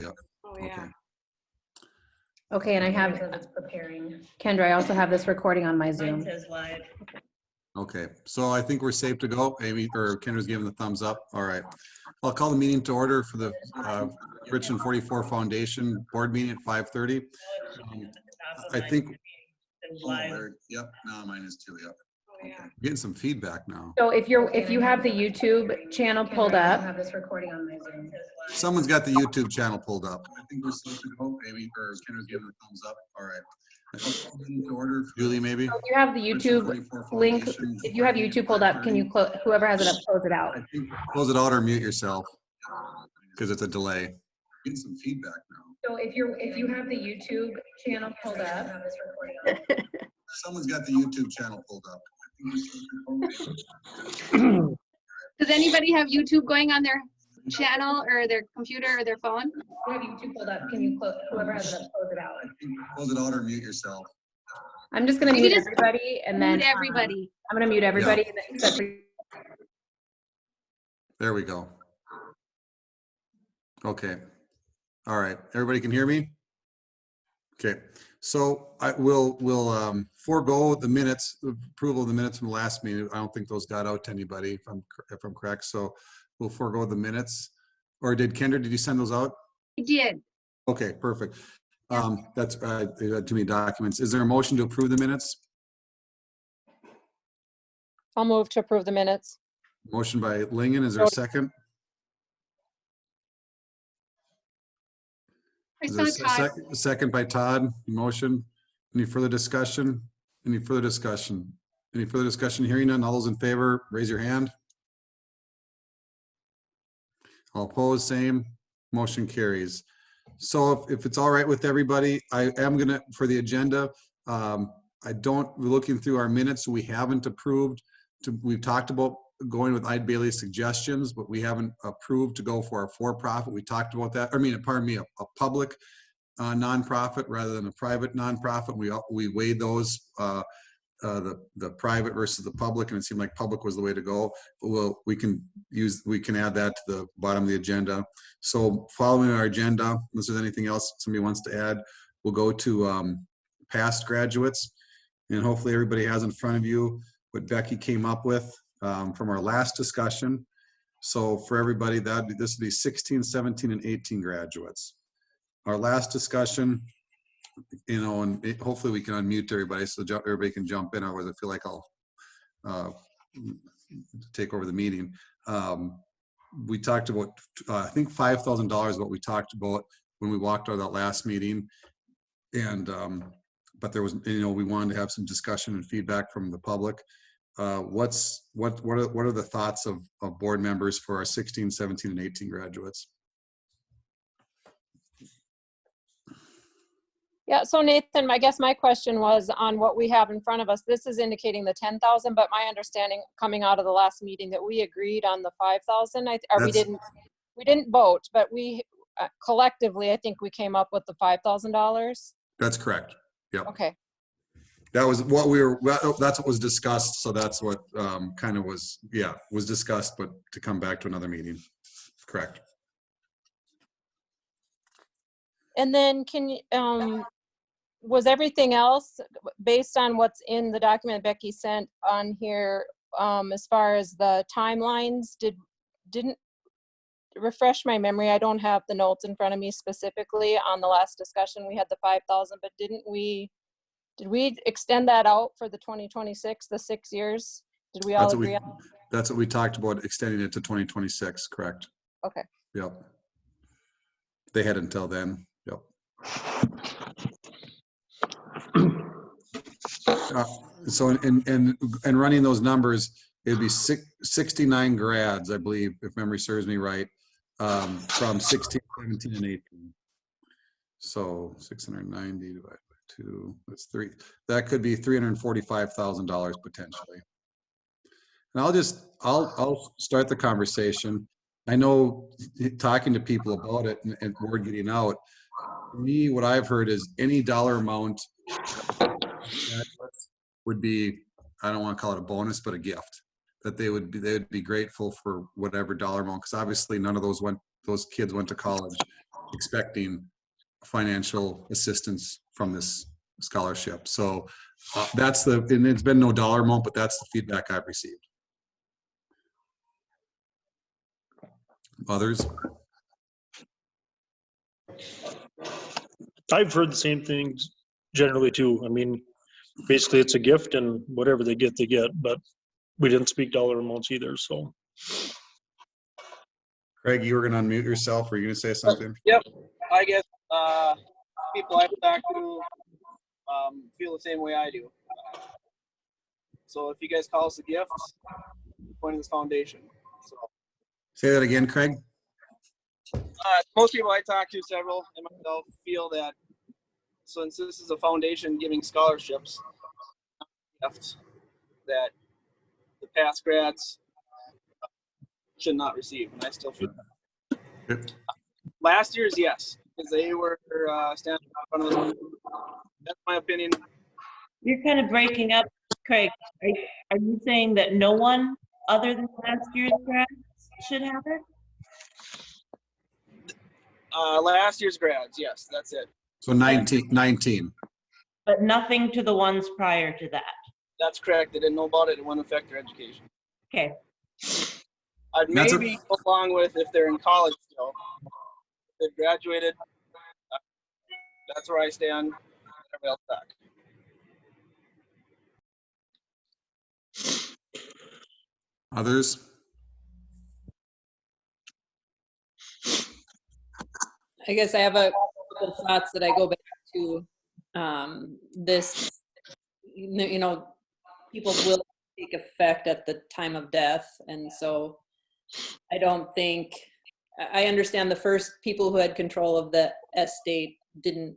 Yep. Oh, yeah. Okay. Okay, and I have, It's preparing. Kendra, I also have this recording on my Mine Zoom. says live. Okay, so I think we're safe to go. Amy or Kendra's giving the thumbs up. All right. I'll call the meeting to order for the Richland 44 Foundation board meeting at 5:30. I think. It's Oh, live. yep, now mine is too, yep. Oh, yeah. Getting some feedback now. So if you have the YouTube channel pulled Kendra, I up, also have this recording on my Zoom. It says live. Someone's got the YouTube channel pulled up. I think we're safe to go. Amy or Kendra's giving the thumbs up. All right. I'll call the meeting to order. Julie, maybe? if you have the Richland YouTube 44 link, Foundation if you have board meeting YouTube at pulled up, can you 5:30. whoever has it up, close it out? I think close it out or mute yourself because it's a delay. Getting some feedback now. So if you have the YouTube channel pulled I up, have this recording on. Someone's got the YouTube channel pulled up. I think we're safe to go. Does anybody have YouTube going on their channel or their computer or their phone? if you have YouTube pulled up, can you whoever has it up, close it out? I think close it out or mute yourself. I'm just gonna Maybe mute just everybody and then Mute everybody. I'm gonna mute everybody and then except for There we go. Okay. All right. Everybody can hear me? Okay. So I will forego the minutes, the approval of the minutes from the last meeting. I don't think those got out to anybody if I'm correct. So we'll forego the minutes. Or did you send those out? I did. Okay, perfect. That's too many documents. Is there a motion to approve the minutes? I'll move to approve the minutes. Motion by Lingen. Is there a second? I Is saw there a Todd. second by Todd? Motion. Any further discussion? Any further discussion? Any further discussion? Hearing none. All those in favor, raise your hand. All opposed, same. Motion carries. So if it's all right with everybody, I am gonna, for the agenda, we're looking through our minutes, we haven't approved. We've talked about going with Eid Bailey's suggestions, but we haven't approved to go for a for-profit. We talked about that. Pardon me, a public nonprofit rather than a private nonprofit. We weighed those, the private versus the public, and it seemed like public was the way to go. But we can add that to the bottom of the agenda. So following our agenda, unless there's anything else somebody wants to add, we'll go to past graduates, and hopefully everybody has in front of you what Becky came up with from our last discussion. So for everybody, this would be 16, 17, and 18 graduates. Our last discussion, and hopefully we can unmute everybody so everybody can jump in. Otherwise, I feel like I'll take over the meeting. We talked about, I think $5,000 is what we talked about when we walked out of that last meeting. And, but there was, we wanted to have some discussion and feedback from the public. What are the thoughts of board members for our 16, 17, and 18 graduates? Yeah, so Nathan, I guess my question was on what we have in front of us. This is indicating the 10,000, but my understanding coming out of the last meeting that we agreed on the 5,000. We didn't vote, but we collectively, I think we came up with the $5,000. That's correct. Yep. Okay. That was what that's what was discussed. So that's what kind of was discussed, but to come back to another meeting. Correct. And then can you, was everything else based on what's in the document Becky sent on here, as far as the timelines, didn't refresh my memory. I don't have the notes in front of me specifically on the last discussion. We had the 5,000, but did we extend that out for the 2026, the 6 years? Did we all agree on? That's what we talked about, extending it to 2026, correct? Okay. Yep. They had until then. Yep. So and running those numbers, it'd be 69 grads, I believe, if memory serves me right, from 16, 17, and 18. So 690 divided by 2, that's 3. That could be $345,000 potentially. And I'll start the conversation. I know talking to people about it and word getting out, for me, what I've heard is any dollar amount would be, I don't want to call it a bonus, but a gift that they would be grateful for whatever dollar amount. Cause obviously none of those kids went to college. expecting financial assistance from this scholarship. So that's and it's been no dollar amount, but that's the feedback I've received. Others? I've heard the same things generally too. I mean, basically it's a gift and whatever they get, but we didn't speak dollar amounts either, so. Craig, you were going to unmute yourself. Were you going to say something? Yep, I guess people I've talked to feel the same way I do. So if you guys call us a gift, point of this foundation. So Say that again, Craig. most people I talk to, several and myself, feel that since this is a foundation giving scholarships, gift that the past grads should not receive, and I still feel that. Good. Last year's, yes, because they were standing in front of us. That's my opinion. You're kind of breaking up, Craig. Are you saying that no one other than last year's grads should have it? Last year's grads, yes, that's it. So 19. But nothing to the ones prior to that? That's correct. They didn't know about it. It wouldn't affect their education. Okay. I'd That's maybe go along with if they're in college still. If they've graduated, that's where I stand. Everybody else back. Others? I guess I have a couple of thoughts that I go back to this, you know, people will take effect at the time of death. And so I don't think, I understand the first people who had control of the estate didn't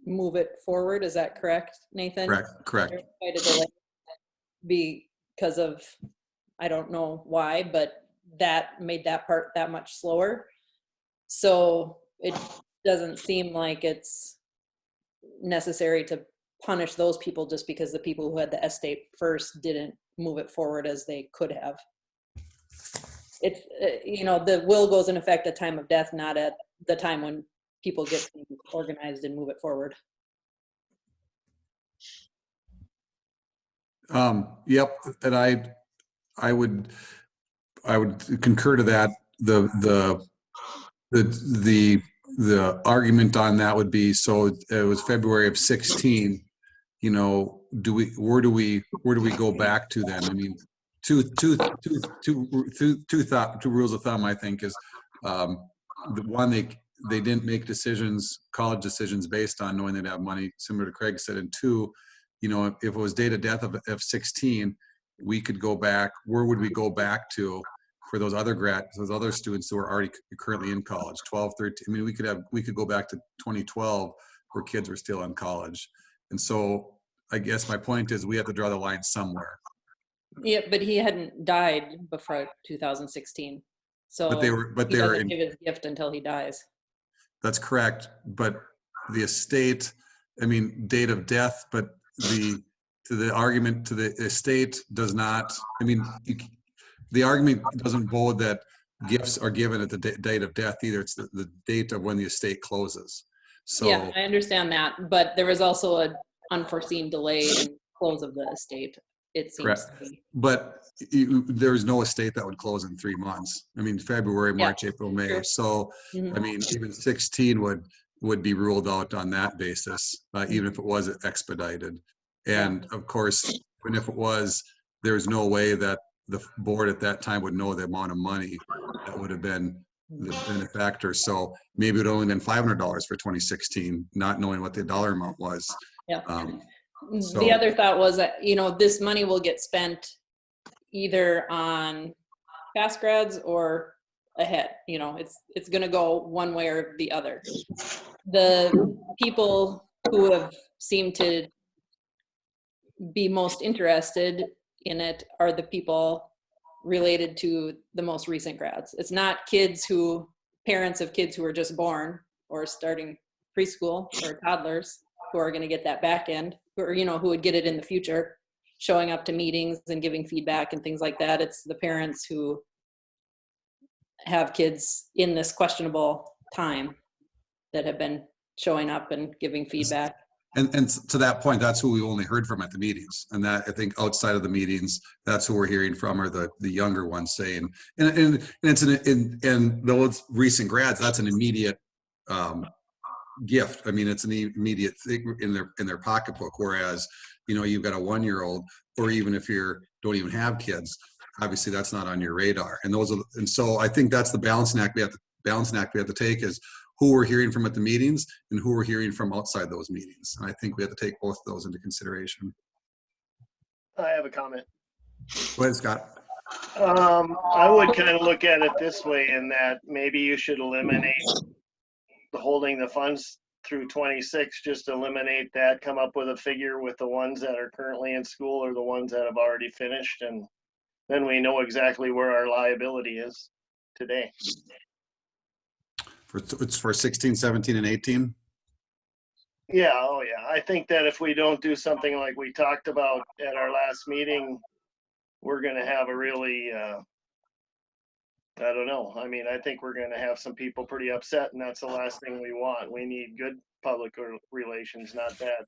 move it forward. Is that correct, Nathan? Correct. Quite a delay because of, I don't know why, but that made that part that much slower. So it doesn't seem like it's necessary to punish those people just because the people who had the estate first didn't move it forward as they could have. It's, you know, the will goes in effect at time of death, not at the time when people get things organized and move it forward. Yep, and I would concur to that. The argument on that would be, so it was February of 16. You know, where do we go back to then? I mean, two rules of thumb, I think, is the one, they didn't make college decisions based on knowing they'd have money, similar to Craig said, and two, you know, if it was date of death of 16, we could go back. Where would we go back to for those other students who are already currently in college, 12, 13? I mean, we could go back to 2012 where kids were still in college. And so I guess my point is we have to draw the line somewhere. Yeah, but he hadn't died before 2016. So But they were in, give his gift until he dies. That's correct. But the estate, I mean, date of death, but the argument to the estate does not, I mean, the argument doesn't hold that gifts are given at the date of death either. It's the date of when the estate closes. So Yeah, I understand that, but there was also an unforeseen delay in close of the estate, it seems correct. to be. But there's no estate that would close in 3 months. I mean, February, March, April, May. Sure. So, I mean, even 16 would be ruled out on that basis, even if it was expedited. And of course, even if it was, there's no way that the board at that time would know the amount of money that would have been the benefactor. So maybe it would only been $500 for 2016, not knowing what the dollar amount was. Yeah. So- The other thought was that, you know, this money will get spent either on past grads or ahead. You know, it's going to go one way or the other. The people who have seemed to be most interested in it are the people related to the most recent grads. It's not parents of kids who are just born or starting preschool or toddlers who are going to get that back end, or, you know, who would get it in the future, showing up to meetings and giving feedback and things like that. It's the parents who have kids in this questionable time that have been showing up and giving feedback. And to that point, that's who we only heard from at the meetings. And that, I think outside of the meetings, that's who we're hearing from, are the younger ones saying, and it's and those recent grads, that's an immediate gift. I mean, it's an immediate thing in their pocketbook. Whereas, you know, you've got a 1-year-old, or even if you don't even have kids, obviously that's not on your radar. And so I think that's the balancing act we have to take, is who we're hearing from at the meetings and who we're hearing from outside those meetings. And I think we have to take both of those into consideration. I have a comment. Go ahead, Scott. I would kind of look at it this way, in that maybe you should eliminate the holding the funds through 26, just eliminate that, come up with a figure with the ones that are currently in school or the ones that have already finished, and then we know exactly where our liability is today. It's for 16, 17, and 18. Yeah, oh yeah. I think that if we don't do something like we talked about at our last meeting, we're going to have a really, I don't know. I mean, I think we're going to have some people pretty upset, and that's the last thing we want. We need good public relations, not bad.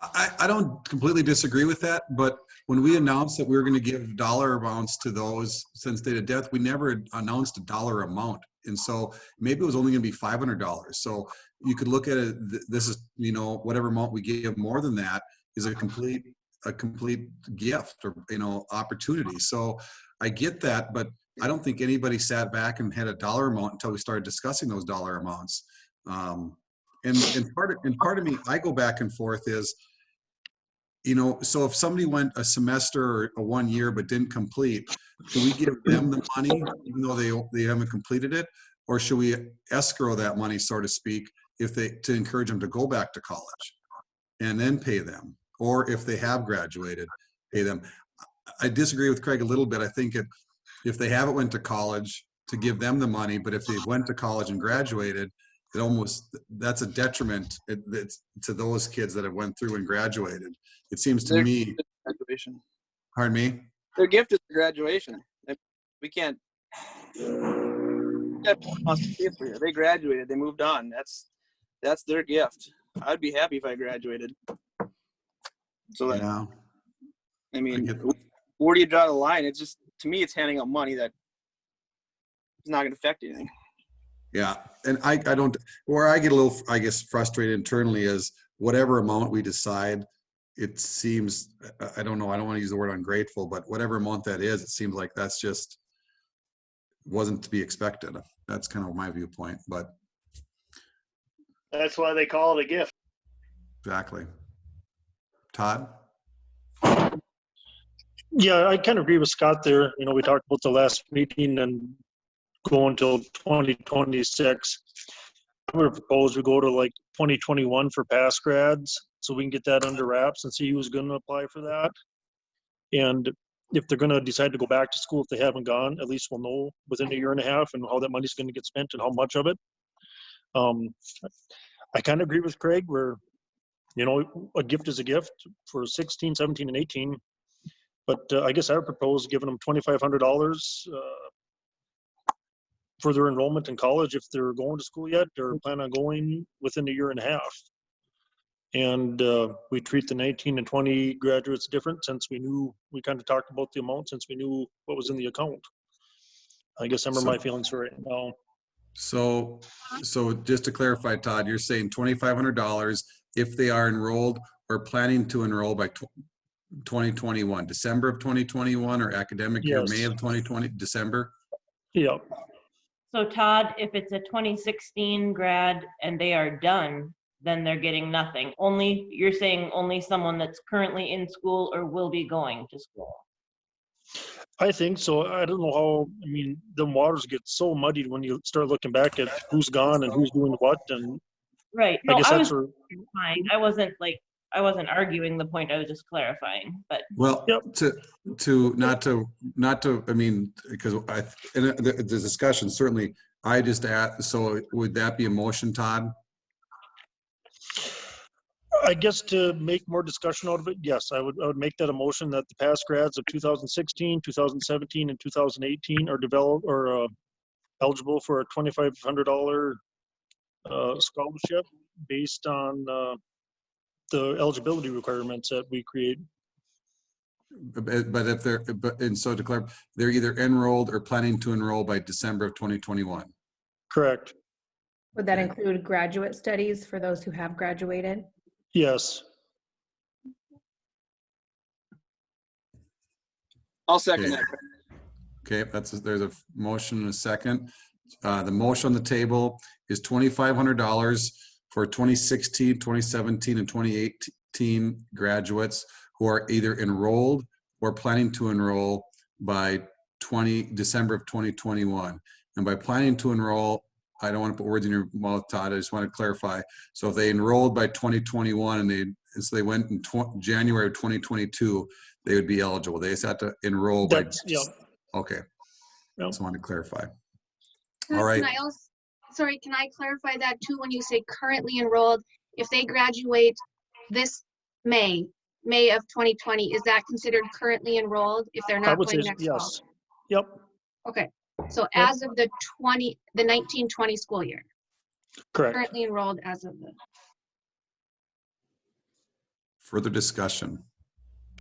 I don't completely disagree with that, but when we announced that we were going to give dollar amounts to those since date of death, we never announced a dollar amount. And so maybe it was only going to be $500. So you could look at it, this is, you know, whatever amount we give more than that is a complete gift, or, you know, opportunity. So I get that, but I don't think anybody sat back and had a dollar amount until we started discussing those dollar amounts. And part of me, I go back and forth is, you know, so if somebody went a semester or a 1 year but didn't complete, should we give them the money even though they haven't completed it, or should we escrow that money, so to speak, to encourage them to go back to college and then pay them, or if they have graduated, pay them? I disagree with Craig a little bit. I think if they haven't went to college, to give them the money, but if they went to college and graduated, that's a detriment to those kids that have went through and graduated. It seems to me. Graduation. Pardon me? Their gift is graduation. We can't. They graduated. They moved on. That's their gift. I'd be happy if I graduated. So Yeah. I mean, where do you draw the line? It's just, to me, it's handing out money that is not going to affect anything. Yeah, and I don't, where I get a little, I guess, frustrated internally is whatever amount we decide, it seems, I don't know, I don't want to use the word ungrateful, but whatever amount that is, it seems like that's just wasn't to be expected. That's kind of my viewpoint, but. That's why they call it a gift. Exactly. Todd? Yeah, I kind of agree with Scott there. You know, we talked about the last meeting and go until 2026. I'm going to propose we go to like 2021 for past grads, so we can get that under wraps and see who's going to apply for that. And if they're going to decide to go back to school, if they haven't gone, at least we'll know within a year and a half and how that money's going to get spent and how much of it. I kind of agree with Craig where, you know, a gift is a gift for 16, 17, and 18. But I guess I would propose giving them $2,500 for their enrollment in college if they're going to school yet or plan on going within a year and a half. And we treat the 19 and 20 graduates different since we kind of talked about the amount since we knew what was in the account. I guess some of my feelings for right now. So just to clarify, Todd, you're saying $2,500 if they are enrolled or planning to enroll by 2021, December of 2021, or academic year, Yes. May of 2020, December? Yeah. So Todd, if it's a 2016 grad and they are done, then they're getting nothing. You're saying only someone that's currently in school or will be going to school. I think so. I don't know how, I mean, the waters get so muddied when you start looking back at who's gone and who's doing what. And Right. I No, guess I that's was where, fine. I wasn't arguing the point. I was just clarifying, but Well, Yep. not to, I mean, because in the discussion, certainly, I just asked, so would that be a motion, Todd? I guess to make more discussion out of it, yes, I would make that a motion that the past grads of 2016, 2017, and 2018 are eligible for a $2,500 scholarship based on the eligibility requirements that we create. But if they're, and so to clarify, they're either enrolled or planning to enroll by December of 2021. Correct. Would that include graduate studies for those who have graduated? Yes. I'll second Okay. that. Okay, there's a motion and a second. The motion on the table is $2,500 for 2016, 2017, and 2018 graduates who are either enrolled or planning to enroll by December of 2021. And by planning to enroll, I don't want to put words in your mouth, Todd. I just want to clarify. So if they enrolled by 2021 and so they went in January of 2022, they would be eligible. They just have to enroll by. Yeah. Okay. Yep. Just wanted to clarify. Can All right. I also, sorry, can I clarify that too when you say currently enrolled? If they graduate this May of 2020, is that considered currently enrolled if they're I not would say going next fall? yes. Yep. Okay, so Yep. as of the 1920 school year, Correct. currently enrolled as of the. Further discussion.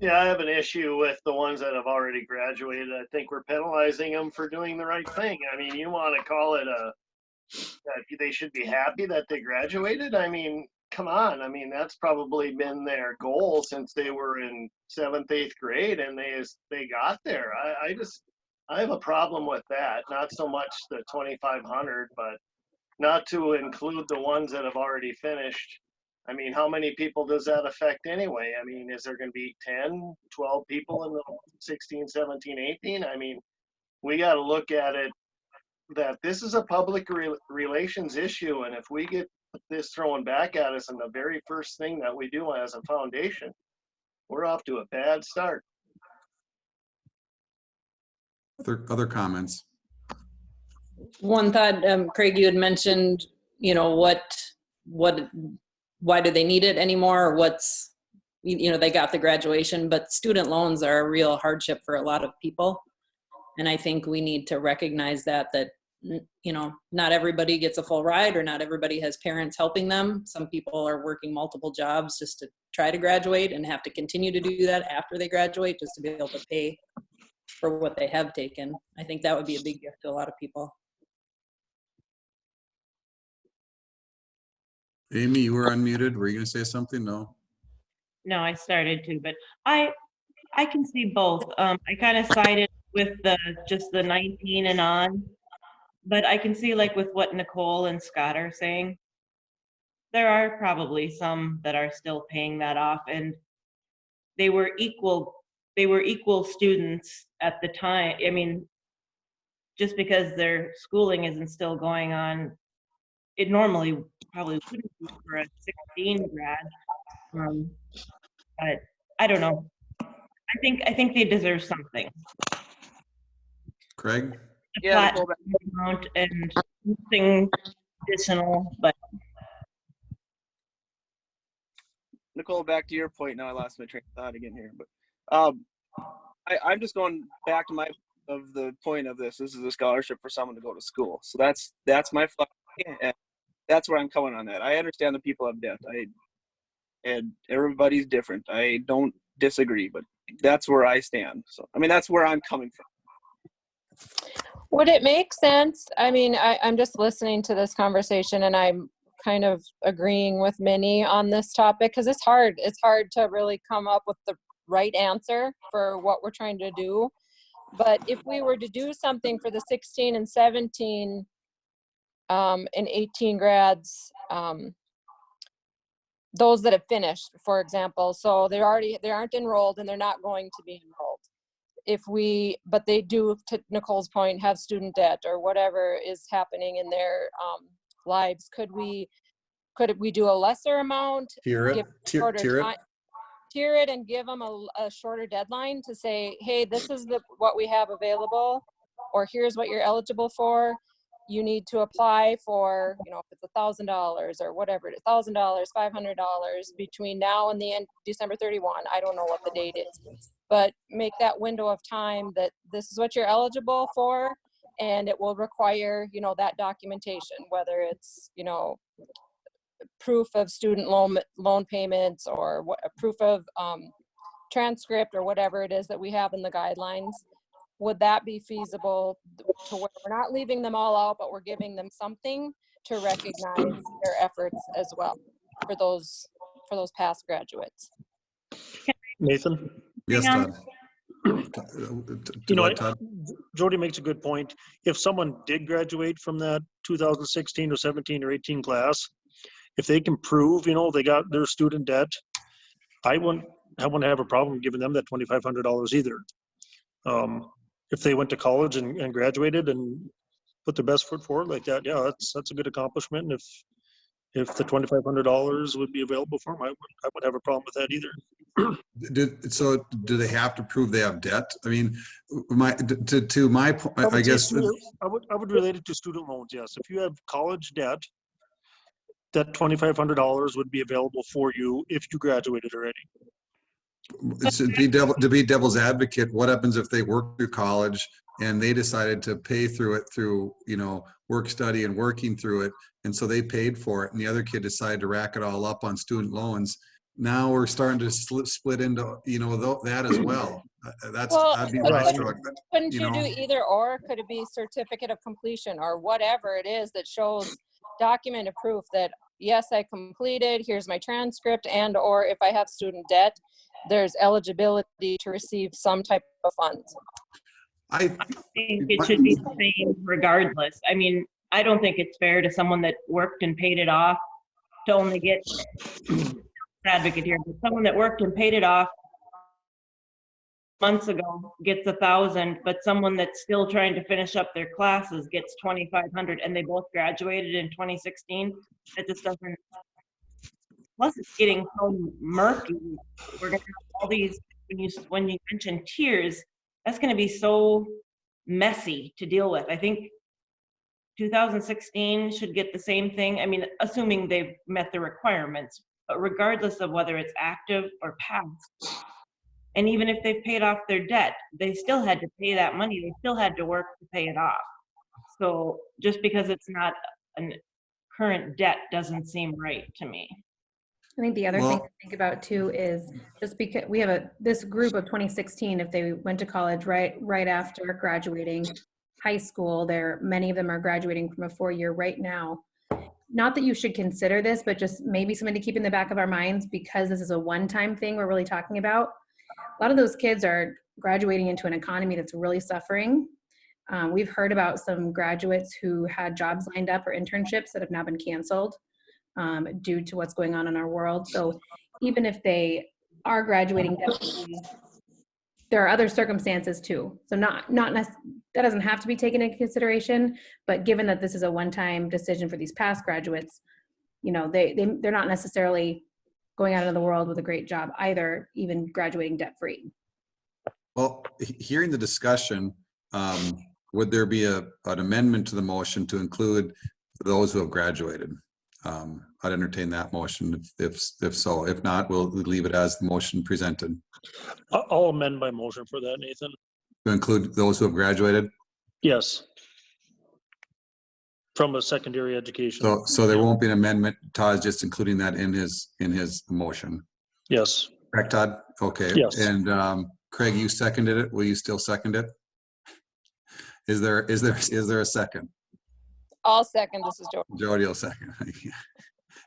Yeah, I have an issue with the ones that have already graduated. I think we're penalizing them for doing the right thing. I mean, you want to call it that they should be happy that they graduated? I mean, come on. I mean, that's probably been their goal since they were in 7th, 8th grade and they got there. I have a problem with that. Not so much the 2,500, but not to include the ones that have already finished. I mean, how many people does that affect anyway? I mean, is there going to be 10, 12 people in the 16, 17, 18? I mean, we got to look at it that this is a public relations issue. And if we get this thrown back at us and the very first thing that we do as a foundation, we're off to a bad start. Other comments? One thought, Craig, you had mentioned, why do they need it anymore? Or they got the graduation, but student loans are a real hardship for a lot of people. And I think we need to recognize that not everybody gets a full ride or not everybody has parents helping them. Some people are working multiple jobs just to try to graduate and have to continue to do that after they graduate just to be able to pay for what they have taken. I think that would be a big gift to a lot of people. Amy, you were unmuted. Were you going to say something? No. No, I started to, but I can see both. I kind of sided with just the 19 and on, but I can see like with what Nicole and Scott are saying, there are probably some that are still paying that off, and they were equal students at the time. I mean, just because their schooling isn't still going on, it normally probably wouldn't be for a 16 grad. But I don't know. I think they deserve something. Craig? Yeah, amount and something additional, but Nicole, back to your point. Now I lost my train of thought again here, but I'm just going back to the point of this. This is a scholarship for someone to go to school. So that's my philosophy, and that's where I'm coming on that. I understand that people have debt. And everybody's different. I don't disagree, but that's where I stand. So, I mean, that's where I'm coming from. Would it make sense? I mean, I'm just listening to this conversation and I'm kind of agreeing with Minnie on this topic because it's hard. It's hard to really come up with the right answer for what we're trying to do. But if we were to do something for the 16 and 17 and 18 grads, those that have finished, for example, so they aren't enrolled and they're not going to be enrolled. But they do, to Nicole's point, have student debt or whatever is happening in their lives. Could we do a lesser amount? Tier it. Tier it and give them a shorter deadline to say, hey, this is what we have available, or here's what you're eligible for. You need to apply for, if it's $1,000 or whatever, $1,000, $500 between now and the end, December 31. I don't know what the date is, but make that window of time that this is what you're eligible for, and it will require, that documentation, whether it's, proof of student loan payments or what, a proof of transcript or whatever it is that we have in the guidelines. Would that be feasible to where we're not leaving them all out, but we're giving them something to recognize their efforts as well for those past graduates? Nathan? Yes, Hang Todd. You know, Todd? Jody makes a good point. If someone did graduate from that 2016 or 17 or 18 class, if they can prove, you know, they got their student debt, I wouldn't have a problem giving them that $2,500 either. If they went to college and graduated and put their best foot forward like that, yeah, that's a good accomplishment. And if the $2,500 would be available for them, I wouldn't have a problem with that either. So do they have to prove they have debt? I mean, to my point, I guess. I would relate it to student loans, yes. If you have college debt, that $2,500 would be available for you if you graduated already. To be devil's advocate, what happens if they work through college and they decided to pay through it through, you know, work study and working through it, and so they paid for it, and the other kid decided to rack it all up on student loans? Now we're starting to split into, you know, that as well. That'd be my struggle. Couldn't you do either or? Could it be certificate of completion or whatever it is that shows documented proof that yes, I completed, here's my transcript, and or if I have student debt, there's eligibility to receive some type of funds. I think it should be the same regardless. I mean, I don't think it's fair to someone that worked and paid it off to only get advocate here, but someone that worked and paid it off months ago gets 1,000, but someone that's still trying to finish up their classes gets 2,500, and they both graduated in 2016. It just doesn't. Plus, it's getting so murky. We're gonna have all these. When you mention tiers, that's going to be so messy to deal with. I think 2016 should get the same thing. I mean, assuming they've met the requirements, but regardless of whether it's active or past, and even if they've paid off their debt, they still had to pay that money. They still had to work to pay it off. So just because it's not a current debt doesn't seem right to me. I think the other thing to think about too is just because we have this group of 2016, if they went to college right after graduating high school, many of them are graduating from a 4-year right now. Not that you should consider this, but just maybe something to keep in the back of our minds, because this is a one-time thing we're really talking about. A lot of those kids are graduating into an economy that's really suffering. We've heard about some graduates who had jobs lined up or internships that have now been canceled due to what's going on in our world. So even if they are graduating, there are other circumstances too. So that doesn't have to be taken into consideration, but given that this is a one-time decision for these past graduates, you know, they're not necessarily going out into the world with a great job either, even graduating debt-free. Well, hearing the discussion, would there be an amendment to the motion to include those who have graduated? I'd entertain that motion if so. If not, we'll leave it as the motion presented. I'll amend my motion for that, Nathan. To include those who have graduated? Yes. From a secondary education. So there won't be an amendment. Todd's just including that in his motion. Yes. Correct, Todd? Okay. Yes. And Craig, you seconded it. Will you still second it? Is there a second? I'll second. This is Jody. Jody will second.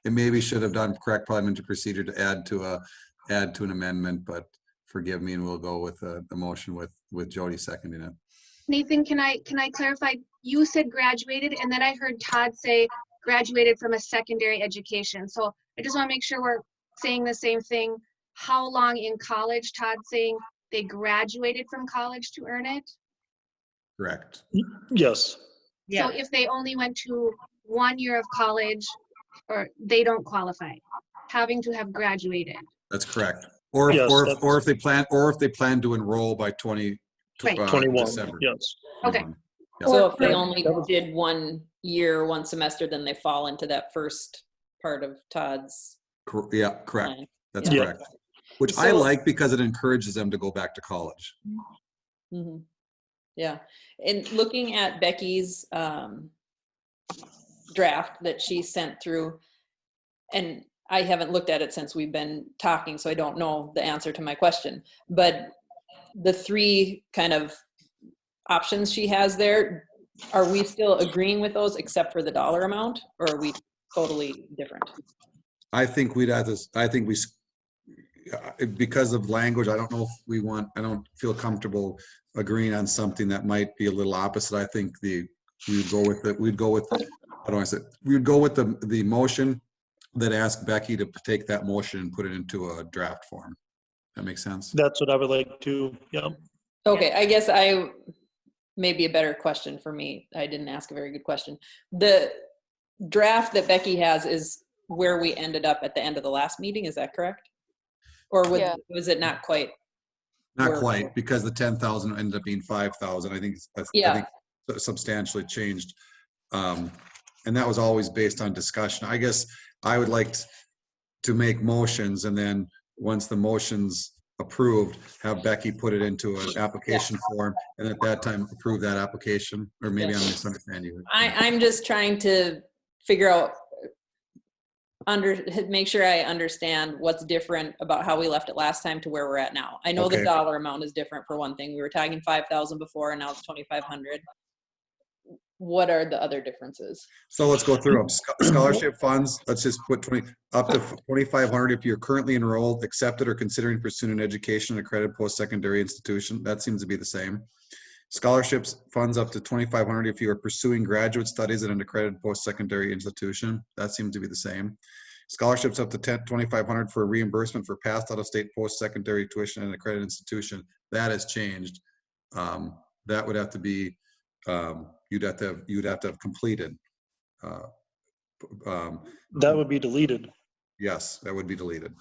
It maybe should have done correct parliamentary procedure to add to an amendment, but forgive me, and we'll go with the motion with Jody seconding it. Nathan, can I clarify? You said graduated, and then I heard Todd say graduated from a secondary education. So I just want to make sure we're saying the same thing. How long in college? Todd's saying they graduated from college to earn it? Correct. Yes. Yeah. So if they only went to 1 year of college, or they don't qualify, having to have graduated. That's correct. Or if they plan to enroll by 21. December. Yes. Okay. Yeah. So if they only did 1 year, 1 semester, then they fall into that first part of Todd's. Yeah, correct. plan. That's Yeah. correct. Which I like because it encourages them to go back to college. Mm-hmm. Yeah, and looking at Becky's draft that she sent through, and I haven't looked at it since we've been talking, so I don't know the answer to my question. But the 3 kind of options she has there, are we still agreeing with those except for the dollar amount, or are we totally different? I think we'd have to, because of language, I don't know if I don't feel comfortable agreeing on something that might be a little opposite. I think we'd go with the motion that asked Becky to take that motion and put it into a draft form. That makes sense? That's what I would like to, yeah. Okay, I guess maybe a better question for me. I didn't ask a very good question. The draft that Becky has is where we ended up at the end of the last meeting, is that correct? Or was it not quite? Not quite, because the 10,000 ended up being 5,000. I think substantially changed. And that was always based on discussion. I guess I would like to make motions, and then once the motion's approved, have Becky put it into an application form, and at that time approve that application. Or maybe I'm misunderstanding you. I'm just trying to figure out, make sure I understand what's different about how we left it last time to where we're at now. I know the dollar amount is different for one thing. We were talking 5,000 before, and now it's 2,500. What are the other differences? So let's go through them. Scholarship funds, let's just put up to 2,500 if you're currently enrolled, accepted, or considering pursuing an education in an accredited post-secondary institution. That seems to be the same. Scholarships funds up to 2,500 if you are pursuing graduate studies at an accredited post-secondary institution. That seems to be the same. Scholarships up to 2,500 for reimbursement for past out-of-state post-secondary tuition in an accredited institution. That has changed. That would have to be, you'd have to have completed. That would be deleted. Yes, that would be deleted.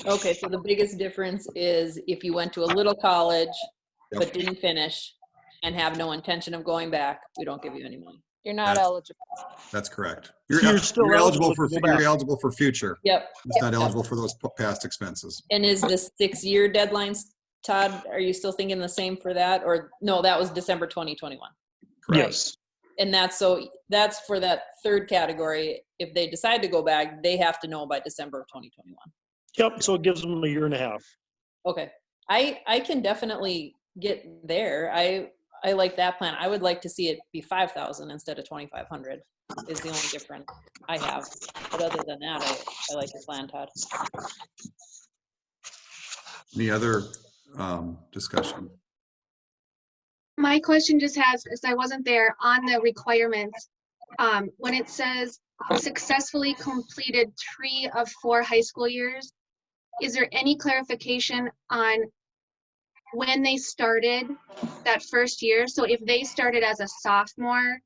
Okay, so the biggest difference is if you went to a little college but didn't finish and have no intention of going back, we don't give you any money. You're not eligible. That's correct. You're still eligible eligible for to go back. you're eligible for future. Yep. It's not eligible for those past expenses. And is the 6-year deadlines, Todd, are you still thinking the same for that? Or no, that was December 2021. Correct. Yes. And that's for that third category. If they decide to go back, they have to know by December of 2021. Yep, so it gives them a year and a half. Okay. I can definitely get there. I like that plan. I would like to see it be 5,000 instead of 2,500 is the only difference I have. But other than that, I like your plan, Todd. Any other discussion? My question just has, because I wasn't there, on the requirements, when it says successfully completed 3 of 4 high school years, is there any clarification on when they started that first year? So if they started as a sophomore,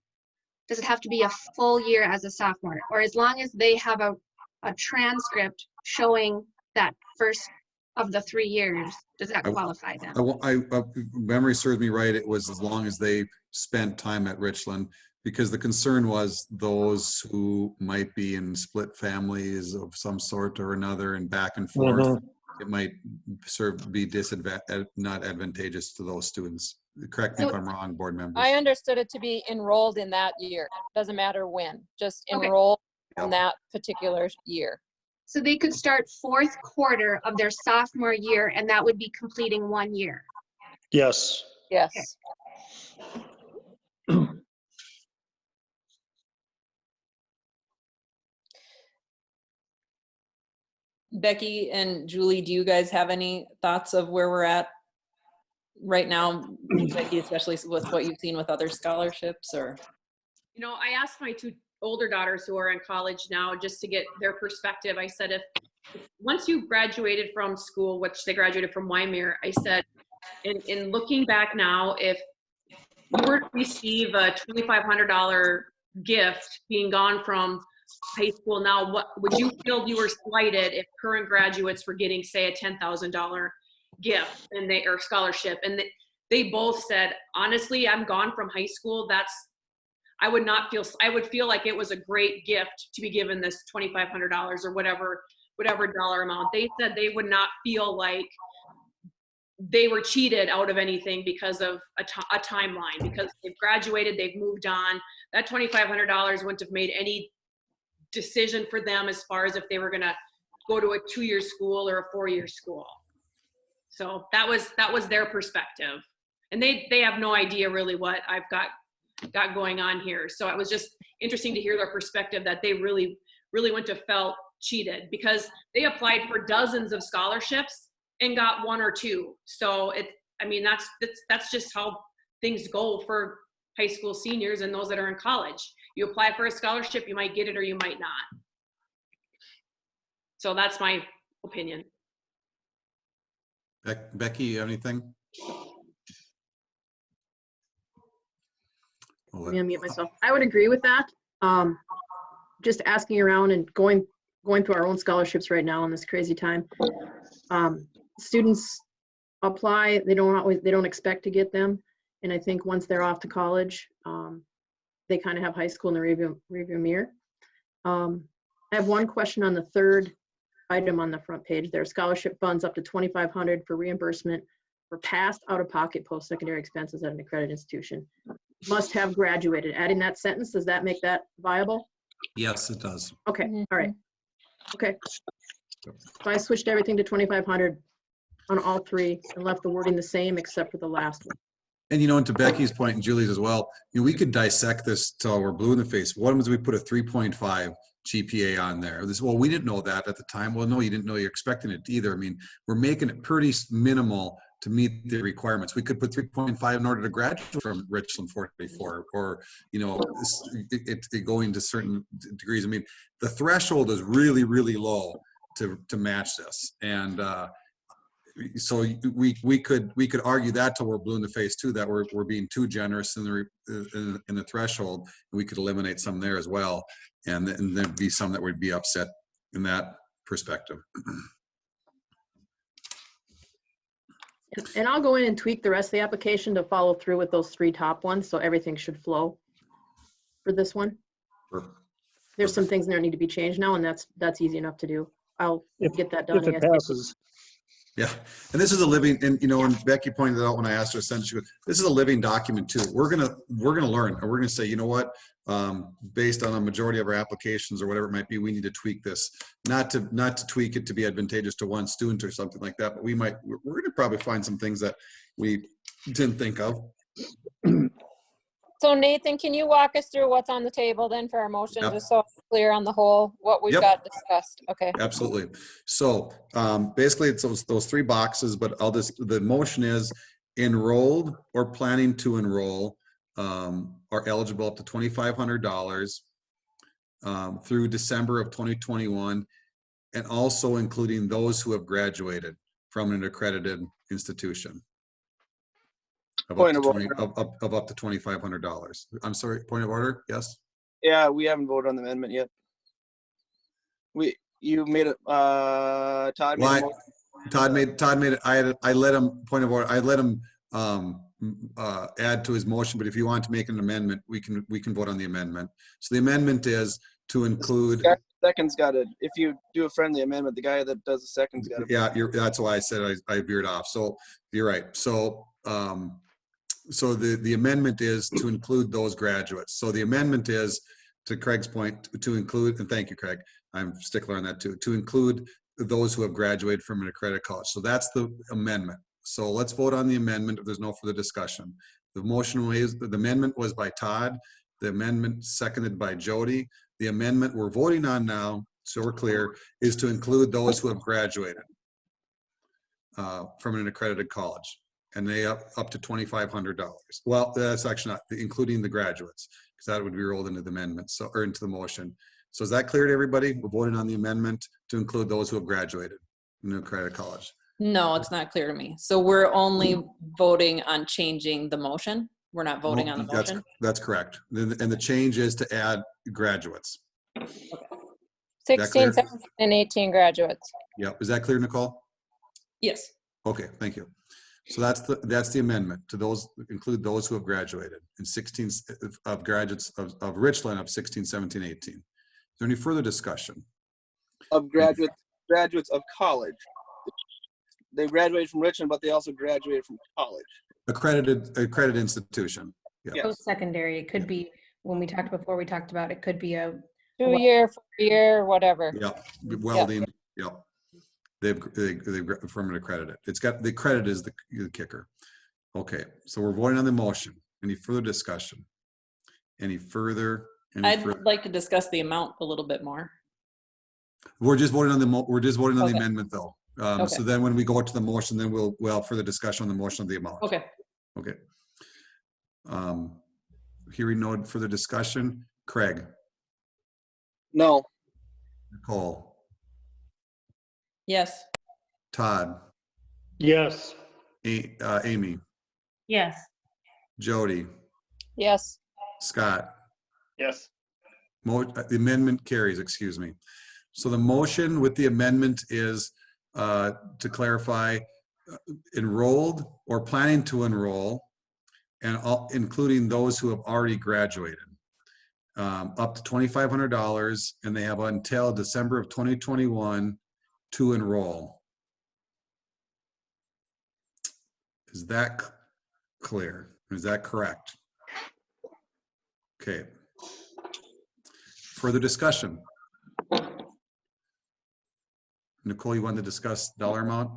does it have to be a full year as a sophomore? Or as long as they have a transcript showing that first of the 3 years, does that qualify them? Memory serves me right, it was as long as they spent time at Richland, because the concern was those who might be in split families of some sort or another and back and forth. It might be not advantageous to those students. Correct me if I'm wrong, board members. I understood it to be enrolled in that year. Doesn't matter when, just enroll in that particular year. So they could start 4th quarter of their sophomore year, and that would be completing 1 year. Yes. Yes. Becky and Julie, do you guys have any thoughts of where we're at right now? Becky, especially with what you've seen with other scholarships, or? You know, I asked my 2 older daughters who are in college now just to get their perspective. I said, if once you graduated from school, which they graduated from Wyoming, I said, in looking back now, if you were to receive a $2,500 gift being gone from high school now, what would you feel you were slighted if current graduates were getting, say, a $10,000 gift and or scholarship? And they both said, honestly, I'm gone from high school. I would feel like it was a great gift to be given this $2,500 or whatever dollar amount. They said they would not feel like they were cheated out of anything because of a timeline, because they've graduated, they've moved on. That $2,500 wouldn't have made any decision for them as far as if they were going to go to a 2-year school or a 4-year school. So that was their perspective. And they have no idea really what I've got going on here. So it was just interesting to hear their perspective that they really went to felt cheated because they applied for dozens of scholarships and got 1 or 2. So that's just how things go for high school seniors and those that are in college. You apply for a scholarship, you might get it or you might not. So that's my opinion. Becky, you have anything? Let me unmute myself. I would agree with that. Just asking around and going through our own scholarships right now in this crazy time. Students apply, they don't expect to get them. And I think once they're off to college, they kind of have high school in the review mirror. I have one question on the third item on the front page there. Scholarship funds up to $2,500 for reimbursement for past out-of-pocket post-secondary expenses at an accredited institution. Must have graduated. Adding that sentence, does that make that viable? Yes, it does. Okay, all right. Okay. So I switched everything to 2,500 on all 3 and left the wording the same except for the last one. And and to Becky's point and Julie's as well, we could dissect this till we're blue in the face. What happens if we put a 3.5 GPA on there? Well, we didn't know that at the time. Well, no, you didn't know you're expecting it either. I mean, we're making it pretty minimal to meet the requirements. We could put 3.5 in order to graduate from Richland 434, or it going to certain degrees. I mean, the threshold is really, really low to match this, and so we could argue that till we're blue in the face too, that we're being too generous in the threshold. We could eliminate some there as well, and there'd be some that would be upset in that perspective. And I'll go in and tweak the rest of the application to follow through with those 3 top ones, so everything should flow for this one. Perfect. There's some things in there that need to be changed now, and that's easy enough to do. I'll get that done. If it passes. Yeah, and this is a living, and and Becky pointed out when I asked her, essentially, this is a living document too. We're gonna learn, and we're gonna say, you know what, based on a majority of our applications or whatever it might be, we need to tweak this, not to tweak it to be advantageous to one student or something like that, but we're gonna probably find some things that we didn't think of. So Nathan, can you walk us through what's on the table then for our motion, Yep. just so it's clear on the whole, what we've Yep. got discussed? Okay. Absolutely. So basically it's those 3 boxes, but the motion is enrolled or planning to enroll are eligible up to $2,500 through December of 2021, and also including those who have graduated from an accredited institution. Of up to $2,500. I'm sorry, point of order? Yes? Yeah, we haven't voted on the amendment yet. You made it, Todd made a motion. Todd made it, I let him, point of order, I let him add to his motion, but if you want to make an amendment, we can vote on the amendment. So the amendment is to include. Second's got it. If you do a friendly amendment, the guy that does the second's got it. Yeah, that's why I said I veered off. So you're right. So so the amendment is to include those graduates. So the amendment is, to Craig's point, to include, and thank you, Craig, I'm a stickler on that too, to include those who have graduated from an accredited college. So that's the amendment. So let's vote on the amendment if there's no further discussion. The amendment was by Todd. The amendment seconded by Jody. The amendment we're voting on now, so we're clear, is to include those who have graduated from an accredited college. And they up to $2,500. Well, that's actually not including the graduates, because that would be rolled into the amendment, or into the motion. So is that clear to everybody? We're voting on the amendment to include those who have graduated from an accredited college. No, it's not clear to me. So we're only voting on changing the motion. We're not voting on the motion. That's correct. And the change is to add graduates. 16, 17, and 18 graduates. Yep. Is that clear, Nicole? Yes. Okay, thank you. So that's the amendment to those, include those who have graduated, and 16 of graduates of Richland of 16, 17, 18. Is there any further discussion? Of graduates of college. They graduated from Richland, but they also graduated from college. Accredited institution. Yes. Post-secondary, it could be, when we talked before, we talked about it could be a 2-year, 4-year, whatever. Yep, welding, yep. They've affirmative credited. It's got, the credit is the kicker. Okay, so we're voting on the motion. Any further discussion? Any further? I'd like to discuss the amount a little bit more. We're just voting on the, we're just voting on the amendment though. Okay. So then when we go to the motion, then we'll have further discussion on the motion of the amount. Okay. Okay. Hearing no further discussion, Craig, No. Nicole, Yes. Todd, Yes. Amy, Yes. Jody, Yes. Scott. Yes. The amendment carries, excuse me. So the motion with the amendment is to clarify, enrolled or planning to enroll, and including those who have already graduated, up to $2,500, and they have until December of 2021 to enroll. Is that clear? Is that correct? Okay. Further discussion? Nicole, you want to discuss dollar amount?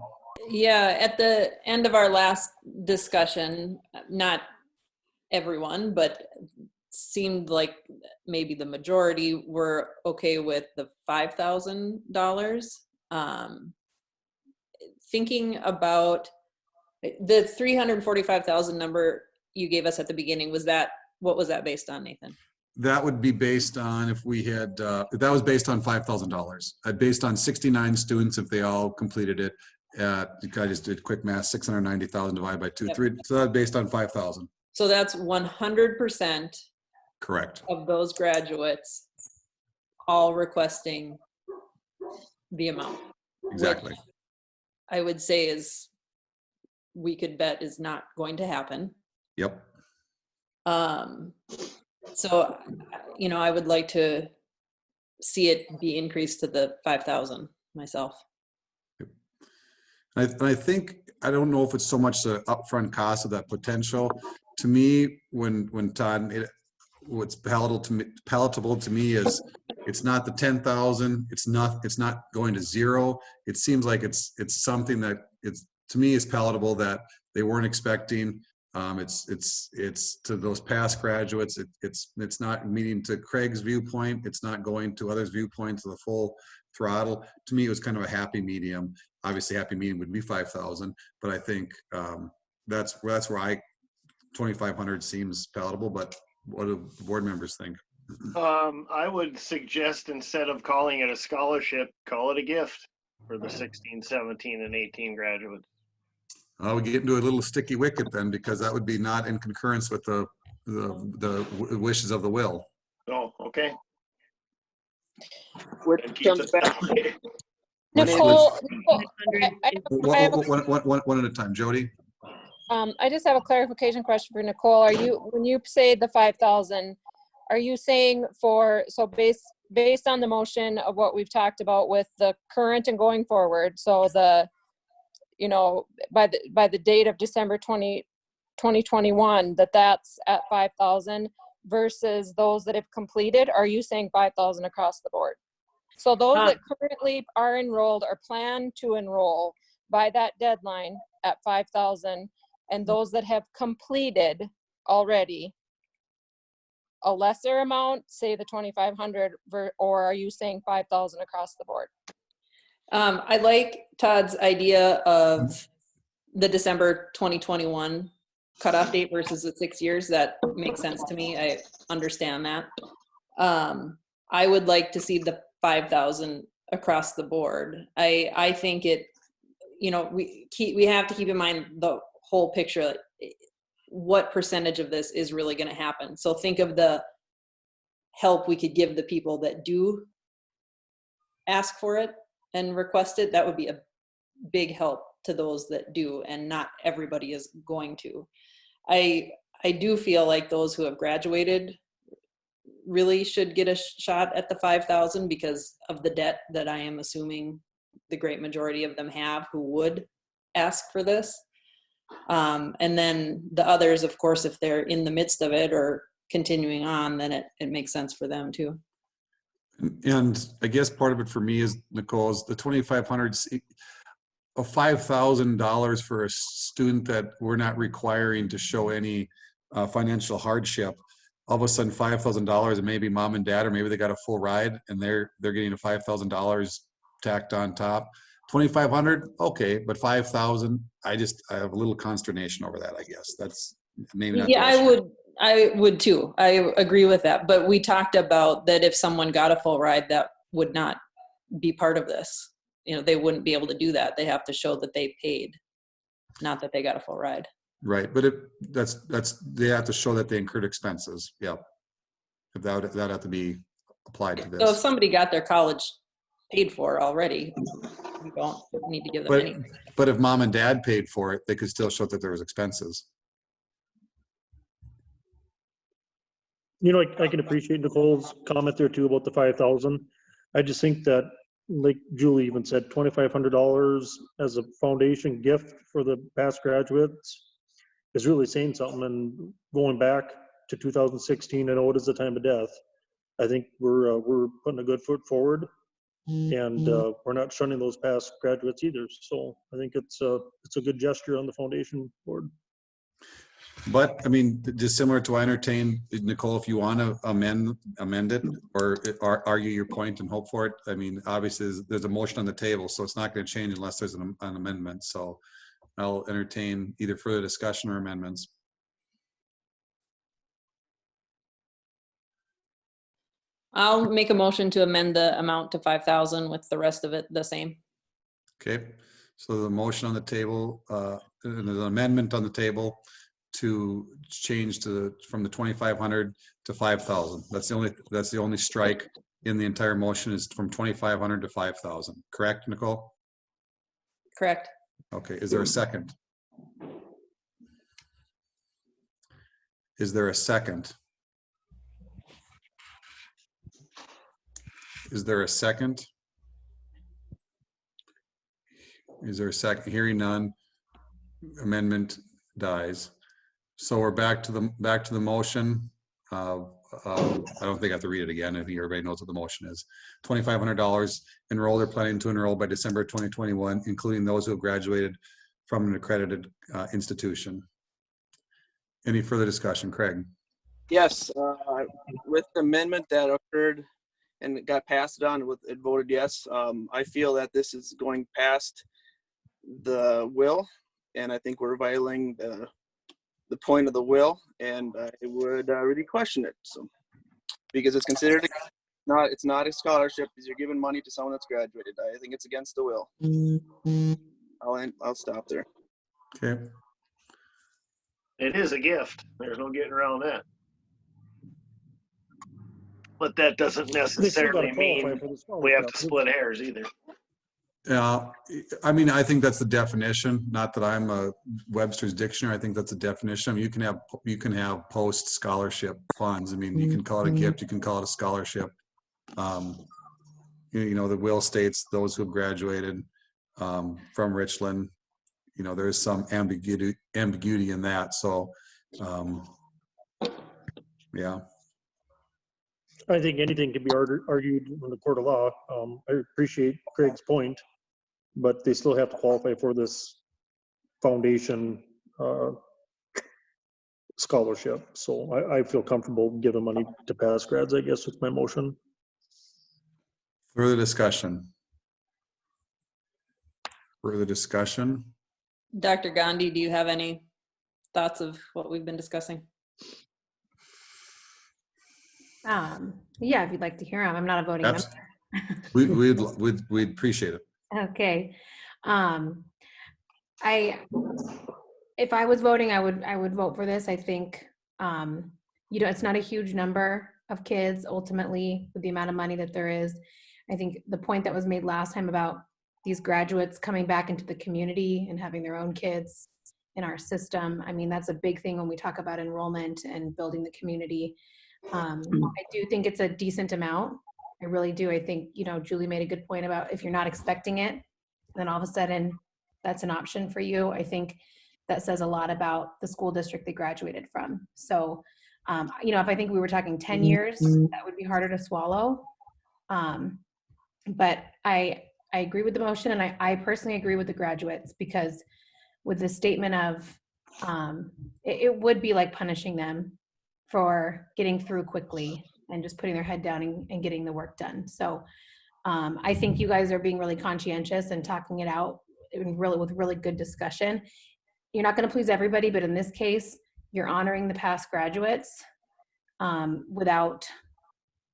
Yeah, at the end of our last discussion, not everyone, but seemed like maybe the majority were okay with the $5,000. Thinking about the 345,000 number you gave us at the beginning, what was that based on, Nathan? That would be based on if we had, that was based on $5,000. Based on 69 students, if they all completed it. I just did quick math, 690,000 divided by 2, Yep. 3. So that's based on 5,000. So that's 100% Correct. of those graduates all requesting the amount. Exactly. Which I would say we could bet is not going to happen. Yep. So, I would like to see it be increased to the 5,000 myself. I think, I don't know if it's so much the upfront cost of that potential. To me, when Todd, what's palatable to me is it's not the 10,000. It's not going to zero. It seems like it's something that to me is palatable that they weren't expecting. It's to those past graduates. It's not meeting to Craig's viewpoint. It's not going to others' viewpoints to the full throttle. To me, it was kind of a happy medium. Obviously, happy medium would be 5,000, but I think that's where 2,500 seems palatable. But what do the board members think? I would suggest instead of calling it a scholarship, call it a gift for the 16, 17, and 18 graduates. We get into a little sticky wicket then, because that would be not in concurrence with the wishes of the will. Oh, okay. Which comes back. Nicole, One at a time. Jody? I just have a clarification question for Nicole. When you say the 5,000, are you saying based on the motion of what we've talked about with the current and going forward, so by the date of December 2021, that's at 5,000 versus those that have completed? Are you saying 5,000 across the board? So those that currently are enrolled or plan to enroll by that deadline at 5,000, and those that have completed already a lesser amount, say the 2,500, or are you saying 5,000 across the board? I like Todd's idea of the December 2021 cutoff date versus the 6 years. That makes sense to me. I understand that. I would like to see the 5,000 across the board. I think we have to keep in mind the whole picture. What percentage of this is really going to happen? So think of the help we could give the people that do ask for it and request it. That would be a big help to those that do, and not everybody is going to. I do feel like those who have graduated really should get a shot at the 5,000 because of the debt that I am assuming the great majority of them have who would ask for this. And then the others, of course, if they're in the midst of it or continuing on, then it makes sense for them too. And I guess part of it for me is, Nicole, is the 2,500, of $5,000 for a student that we're not requiring to show any financial hardship. All of a sudden, $5,000, and maybe mom and dad, or maybe they got a full ride, and they're getting a $5,000 tacked on top. 2,500, okay, but 5,000, I have a little consternation over that. I guess that's maybe not. the Yeah, issue. I would too. I agree with that. But we talked about that if someone got a full ride, that would not be part of this. You know, they wouldn't be able to do that. They have to show that they paid, not that they got a full ride. Right, but they have to show that they incurred expenses. Yeah, if that have to be applied to So if this. somebody got their college paid for already, you don't need to give them anything. But if mom and dad paid for it, they could still show that there was expenses. You know, I can appreciate Nicole's comment there too about the 5,000. I just think that, like Julie even said, $2,500 as a foundation gift for the past graduates is really saying something. And going back to 2016, I know it is the time of death. I think we're putting a good foot forward, and we're not shunning those past graduates either. So I think it's a good gesture on the foundation board. But I mean, just similar to I entertain, Nicole, if you want to amend it or argue your point and hope for it. I mean, obviously there's a motion on the table, so it's not going to change unless there's an amendment. So I'll entertain either further discussion or amendments. I'll make a motion to amend the amount to 5,000 with the rest of it the same. Okay, so the motion on the table, there's an amendment on the table to change from the 2,500 to 5,000. That's the only strike in the entire motion, is from 2,500 to 5,000. Correct, Nicole? Correct. Okay, is there a second? Is there a second? Is there a second? Is there a second? Hearing none, amendment dies. So we're back to the motion. I don't think I have to read it again. I think everybody knows what the motion is. $2,500 enrolled or planning to enroll by December 2021, including those who have graduated from an accredited institution. Any further discussion, Craig? Yes, with the amendment that occurred and it got passed on, it voted yes. I feel that this is going past the will, and I think we're violating the point of the will, and I would really question it. So, because it's considered it's not a scholarship, because you're giving money to someone that's graduated. I think it's against the will. I'll stop there. Okay. It is a gift. There's no getting around that. But that doesn't necessarily mean we have to split hairs either. I mean, I think that's the definition. Not that I'm a Webster's dictionary. I think that's a definition. I mean, you can have post scholarship funds. I mean, you can call it a gift. You can call it a scholarship. You know, the will states those who have graduated from Richland. You know, there is some ambiguity in that. So, yeah. I think anything can be argued in the court of law. I appreciate Craig's point, but they still have to qualify for this foundation scholarship. So I feel comfortable giving money to past grads, I guess, with my motion. Further discussion? Further discussion? Dr. Gandhi, do you have any thoughts of what we've been discussing? Yeah, if you'd like to hear them. I'm not a voting member. We'd appreciate it. Okay. If I was voting, I would vote for this. I think, you know, it's not a huge number of kids ultimately with the amount of money that there is. I think the point that was made last time about these graduates coming back into the community and having their own kids in our system, I mean, that's a big thing when we talk about enrollment and building the community. I do think it's a decent amount. I really do. I think, you know, Julie made a good point about if you're not expecting it, then all of a sudden that's an option for you. I think that says a lot about the school district they graduated from. So, you know, if I think we were talking 10 years, that would be harder to swallow. But I agree with the motion, and I personally agree with the graduates, because with the statement of, it would be like punishing them for getting through quickly and just putting their head down and getting the work done. So I think you guys are being really conscientious and talking it out with really good discussion. You're not going to please everybody, but in this case, you're honoring the past graduates without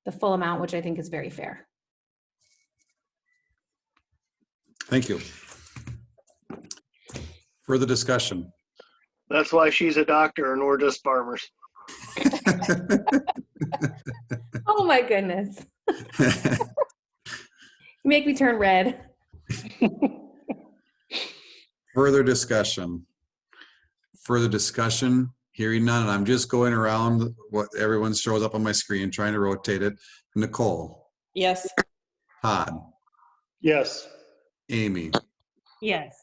the full amount, which I think is very fair. Thank you. Further discussion. That's why she's a doctor and we're just farmers. Oh my goodness. You make me turn red. Further discussion. Further discussion. Hearing none. And I'm just going around what everyone shows up on my screen, trying to rotate it. Nicole. Yes. Todd. Yes. Amy. Yes.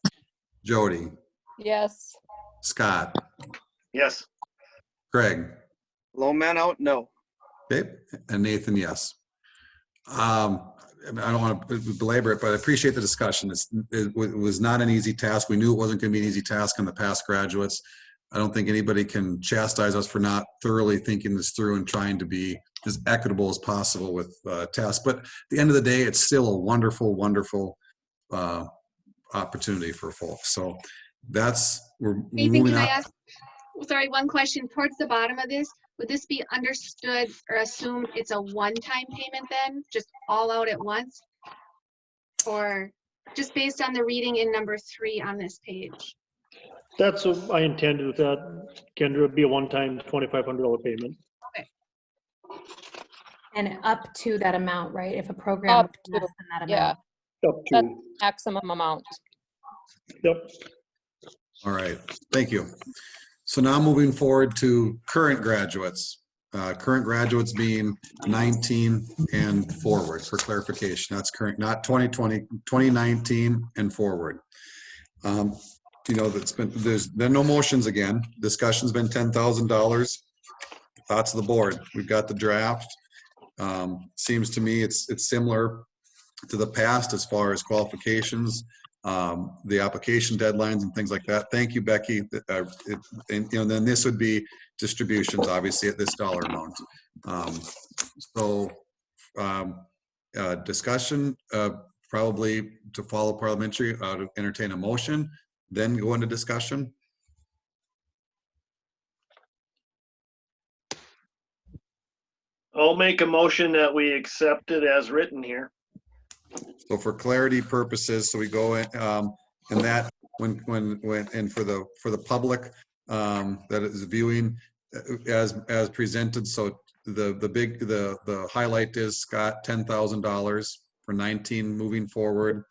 Jody. Yes. Scott. Yes. Craig. Low man out, no. Okay. And Nathan, yes. I don't want to belabor it, but I appreciate the discussion. It was not an easy task. We knew it wasn't going to be an easy task on the past graduates. I don't think anybody can chastise us for not thoroughly thinking this through and trying to be as equitable as possible with tasks. But at the end of the day, it's still a wonderful, wonderful opportunity for folks. So we're Nathan, moving can I on. ask, sorry, one question towards the bottom of this? Would this be understood or assumed it's a one-time payment then, just all out at once? Or just based on the reading in number 3 on this page? That's what I intended with that, Kendra. It'd be a one-time $2,500 payment. Okay. And up to that amount, right? If a program Up is less to, than that yeah, amount. Up that's to, maximum amount. yep. All right, thank you. So now moving forward to current graduates. Current graduates being 19 and forward for clarification. That's current, not 2020, 2019 and forward. You know, there's been no motions again. Discussion's been $10,000. Thoughts of the board. We've got the draft. Seems to me it's similar to the past as far as qualifications, the application deadlines and things like that. Thank you, Becky. And you know, then this would be distributions, obviously, at this dollar amount. Discussion, probably to follow parliamentary, to entertain a motion, then go into discussion. I'll make a motion that we accept it as written here. So for clarity purposes, so we go in, and that when and for the public that is viewing as presented. So the highlight is Scott, $10,000 for 19 moving forward.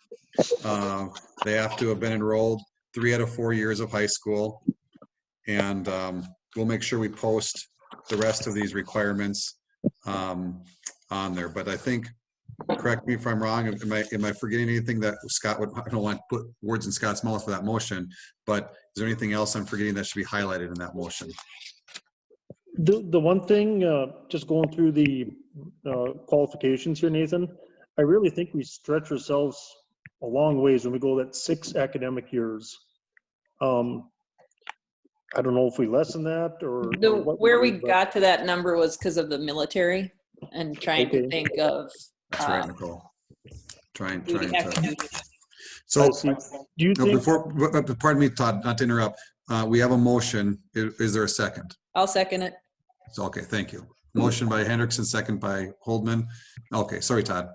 They have to have been enrolled 3 out of 4 years of high school, and we'll make sure we post the rest of these requirements on there. But I think, correct me if I'm wrong, am I forgetting anything that Scott would, I don't want to put words in Scott's mouth for that motion, but is there anything else I'm forgetting that should be highlighted in that motion? The one thing, just going through the qualifications here, Nathan, I really think we stretch ourselves a long ways when we go that 6 academic years. I don't know if we lessen that or Where we got to that number was because of the military and trying to think of. That's right, Nicole. Trying to. I So, see. Do you no, think, pardon me, Todd, not to interrupt. We have a motion. Is there a second? I'll second it. So, okay, thank you. Motion by Hendrickson, second by Holdman. Okay, sorry, Todd.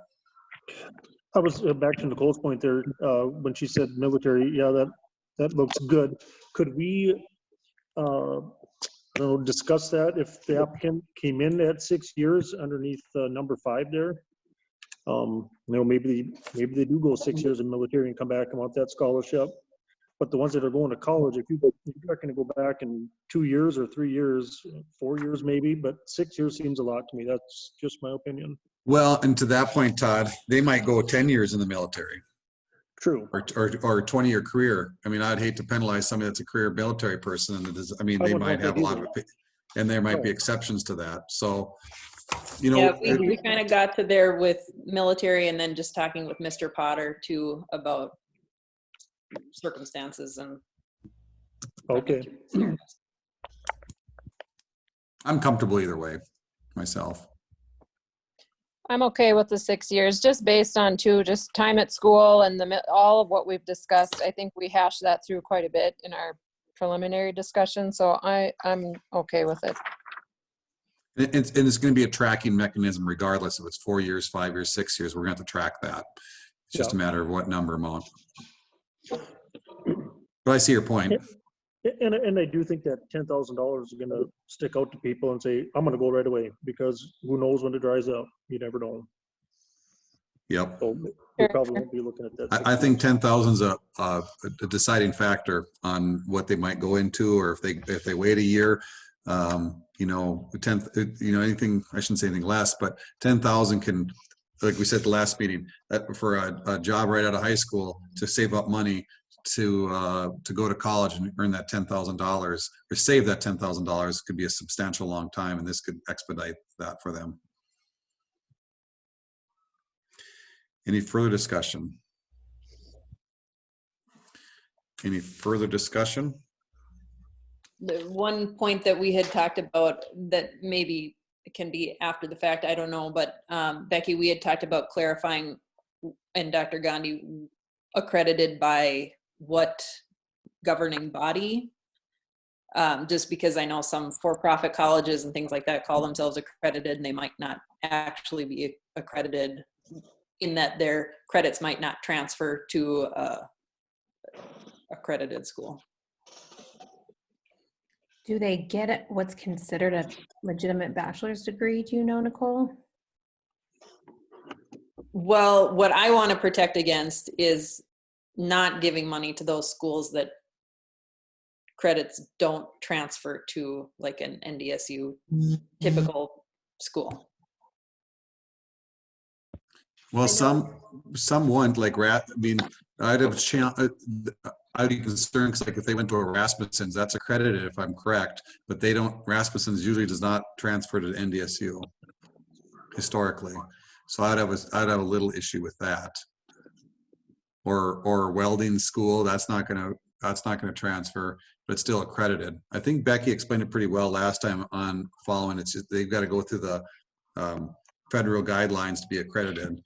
I was back to Nicole's point there, when she said military, yeah, that looks good. Could we, I don't know, discuss that if the applicant came in at 6 years underneath number 5 there? You know, maybe they do go 6 years in military and come back and want that scholarship. But the ones that are going to college, if you're not going to go back in 2 years or 3 years, 4 years maybe, but 6 years seems a lot to me. That's just my opinion. Well, and to that point, Todd, they might go 10 years in the military. True. Or a 20-year career. I mean, I'd hate to penalize somebody that's a career military person. And I mean, they might have a lot of, and there might be exceptions to that. So you know, Yeah, we kind of got to there with military and then just talking with Mr. Potter too about circumstances and. Okay. I'm comfortable either way myself. I'm okay with the 6 years, just based on just time at school and all of what we've discussed. I think we hashed that through quite a bit in our preliminary discussion, so I'm okay with it. And it's going to be a tracking mechanism regardless if it's 4 years, 5 years, 6 years. We're going to have to track that. It's just a matter of what number amount. But I see your point. And I do think that $10,000 is going to stick out to people and say, I'm going to go right away, because who knows when it dries up? You never know. Yep. So we probably won't be looking at that. I think 10,000 is a deciding factor on what they might go into, or if they wait a year. You know, anything, I shouldn't say anything less, but 10,000 can, like we said at the last meeting, for a job right out of high school, to save up money to go to college and earn that $10,000 or save that $10,000 could be a substantial long time, and this could expedite that for them. Any further discussion? Any further discussion? The one point that we had talked about that maybe can be after the fact, I don't know, but Becky, we had talked about clarifying, and Dr. Gandhi, accredited by what governing body? Just because I know some for-profit colleges and things like that call themselves accredited, and they might not actually be accredited, in that their credits might not transfer to a accredited school. Do they get what's considered a legitimate bachelor's degree? Do you know, Nicole? Well, what I want to protect against is not giving money to those schools that credits don't transfer to, like an NDSU typical school. Well, some want, like, I'd be concerned, because like if they went to a Rasmussen's, that's accredited if I'm correct, but they don't, Rasmussen's usually does not transfer to NDSU historically. So I'd have a little issue with that. Or welding school, that's not gonna transfer, but it's still accredited. I think Becky explained it pretty well last time on following. It's just, they've got to go through the federal guidelines to be accredited.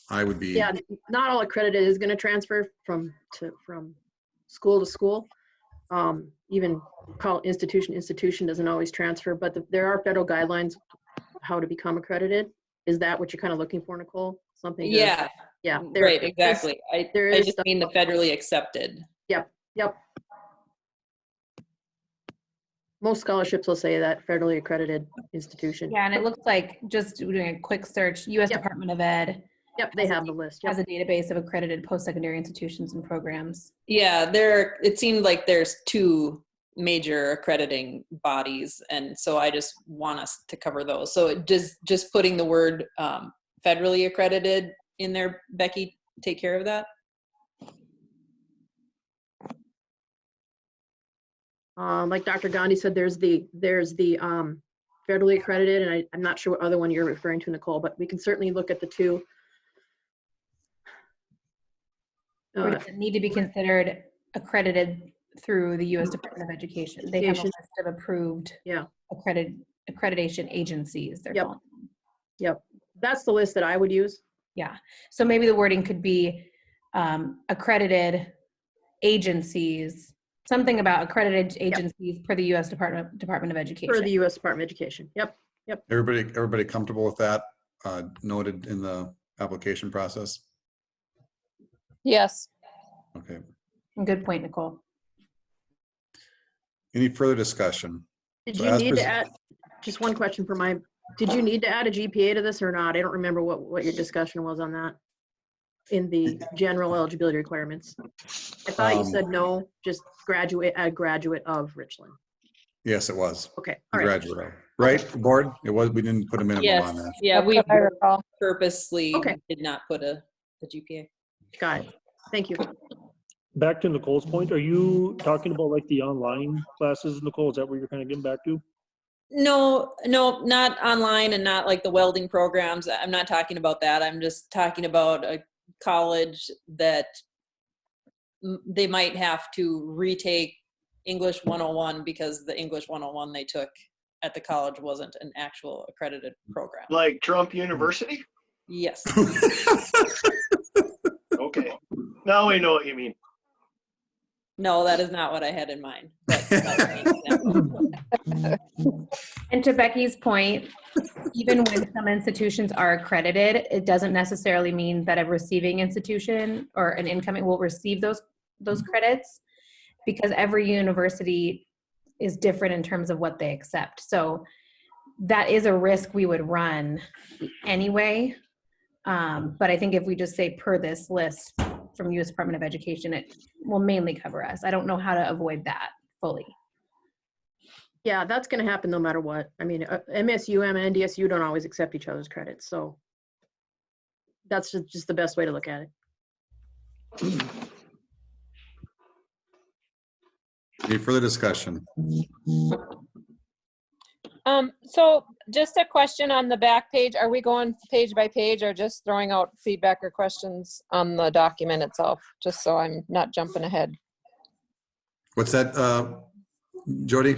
I would be. Yeah, not all accredited is going to transfer from school to school. Even institution doesn't always transfer, but there are federal guidelines how to become accredited. Is that what you're kind of looking for, Nicole? Something? Yeah. Yeah. Right. Exactly. I just mean the federally accepted. Yep. Most scholarships will say that federally accredited institution. Yeah, and it looks like, just doing a quick search, U.S. Department of Ed. Yep, they have the list. Has a database of accredited post-secondary institutions and programs. Yeah, it seemed like there's two major accrediting bodies, and so I just want us to cover those. So just putting the word federally accredited in there, Becky, take care of that. Like Dr. Gandhi said, there's the federally accredited, and I'm not sure what other one you're referring to, Nicole, but we can certainly look at the two. Or does it need to be considered accredited through the U.S. Department of Education? They have a list of approved accreditation agencies. They're calling them. Yep, that's the list that I would use. Yeah, so maybe the wording could be accredited agencies, something about accredited agencies per the U.S. Department of Education. For the U.S. Department of Education. Yep. Everybody comfortable with that noted in the application process? Yes. Okay. Good point, Nicole. Any further discussion? Did you need to add, just one question for did you need to add a GPA to this or not? I don't remember what your discussion was on that in the general eligibility requirements. I thought you said no, just graduate of Richland. Yes, it was. Okay. All right. Graduate of. Right, board? It was, we didn't put a minimum on that. Yeah, we purposely did not put a GPA. Got it. Thank you. Back to Nicole's point, are you talking about like the online classes, Nicole? Is that what you're kind of getting back to? No, not online and not like the welding programs. I'm not talking about that. I'm just talking about a college that they might have to retake English 101 because the English 101 they took at the college wasn't an actual accredited program. Like Trump University? Yes. Okay. Now we know what you mean. No, that is not what I had in mind. But that's an example. And to Becky's point, even when some institutions are accredited, it doesn't necessarily mean that a receiving institution or an incoming will receive those credits, because every university is different in terms of what they accept. So that is a risk we would run anyway. But I think if we just say per this list from U.S. Department of Education, it will mainly cover us. I don't know how to avoid that fully. Yeah, that's going to happen no matter what. I mean, MSUM and NDSU don't always accept each other's credits. So that's just the best way to look at it. Any further discussion? So just a question on the back page. Are we going page by page or just throwing out feedback or questions on the document itself? Just so I'm not jumping ahead. What's that, Jody?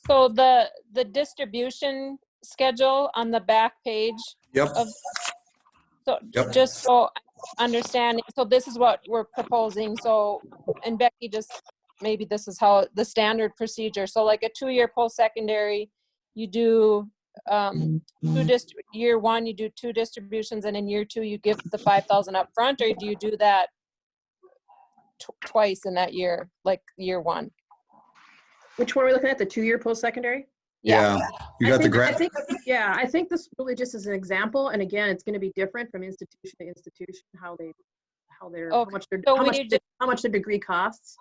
So the distribution schedule on the back page. Yep. So Yep. just so understanding, so this is what we're proposing. So, and Becky, just maybe this is how the standard procedure. So like a 2-year post-secondary, you do year one, you do 2 distributions, and in year 2, you give the 5,000 up front, or do you do that twice in that year, like year 1? Which one are we looking at? The 2-year post-secondary? Yeah. You got the graph. I think this really just is an example. And again, it's going to be different from institution to institution, how much their degree costs.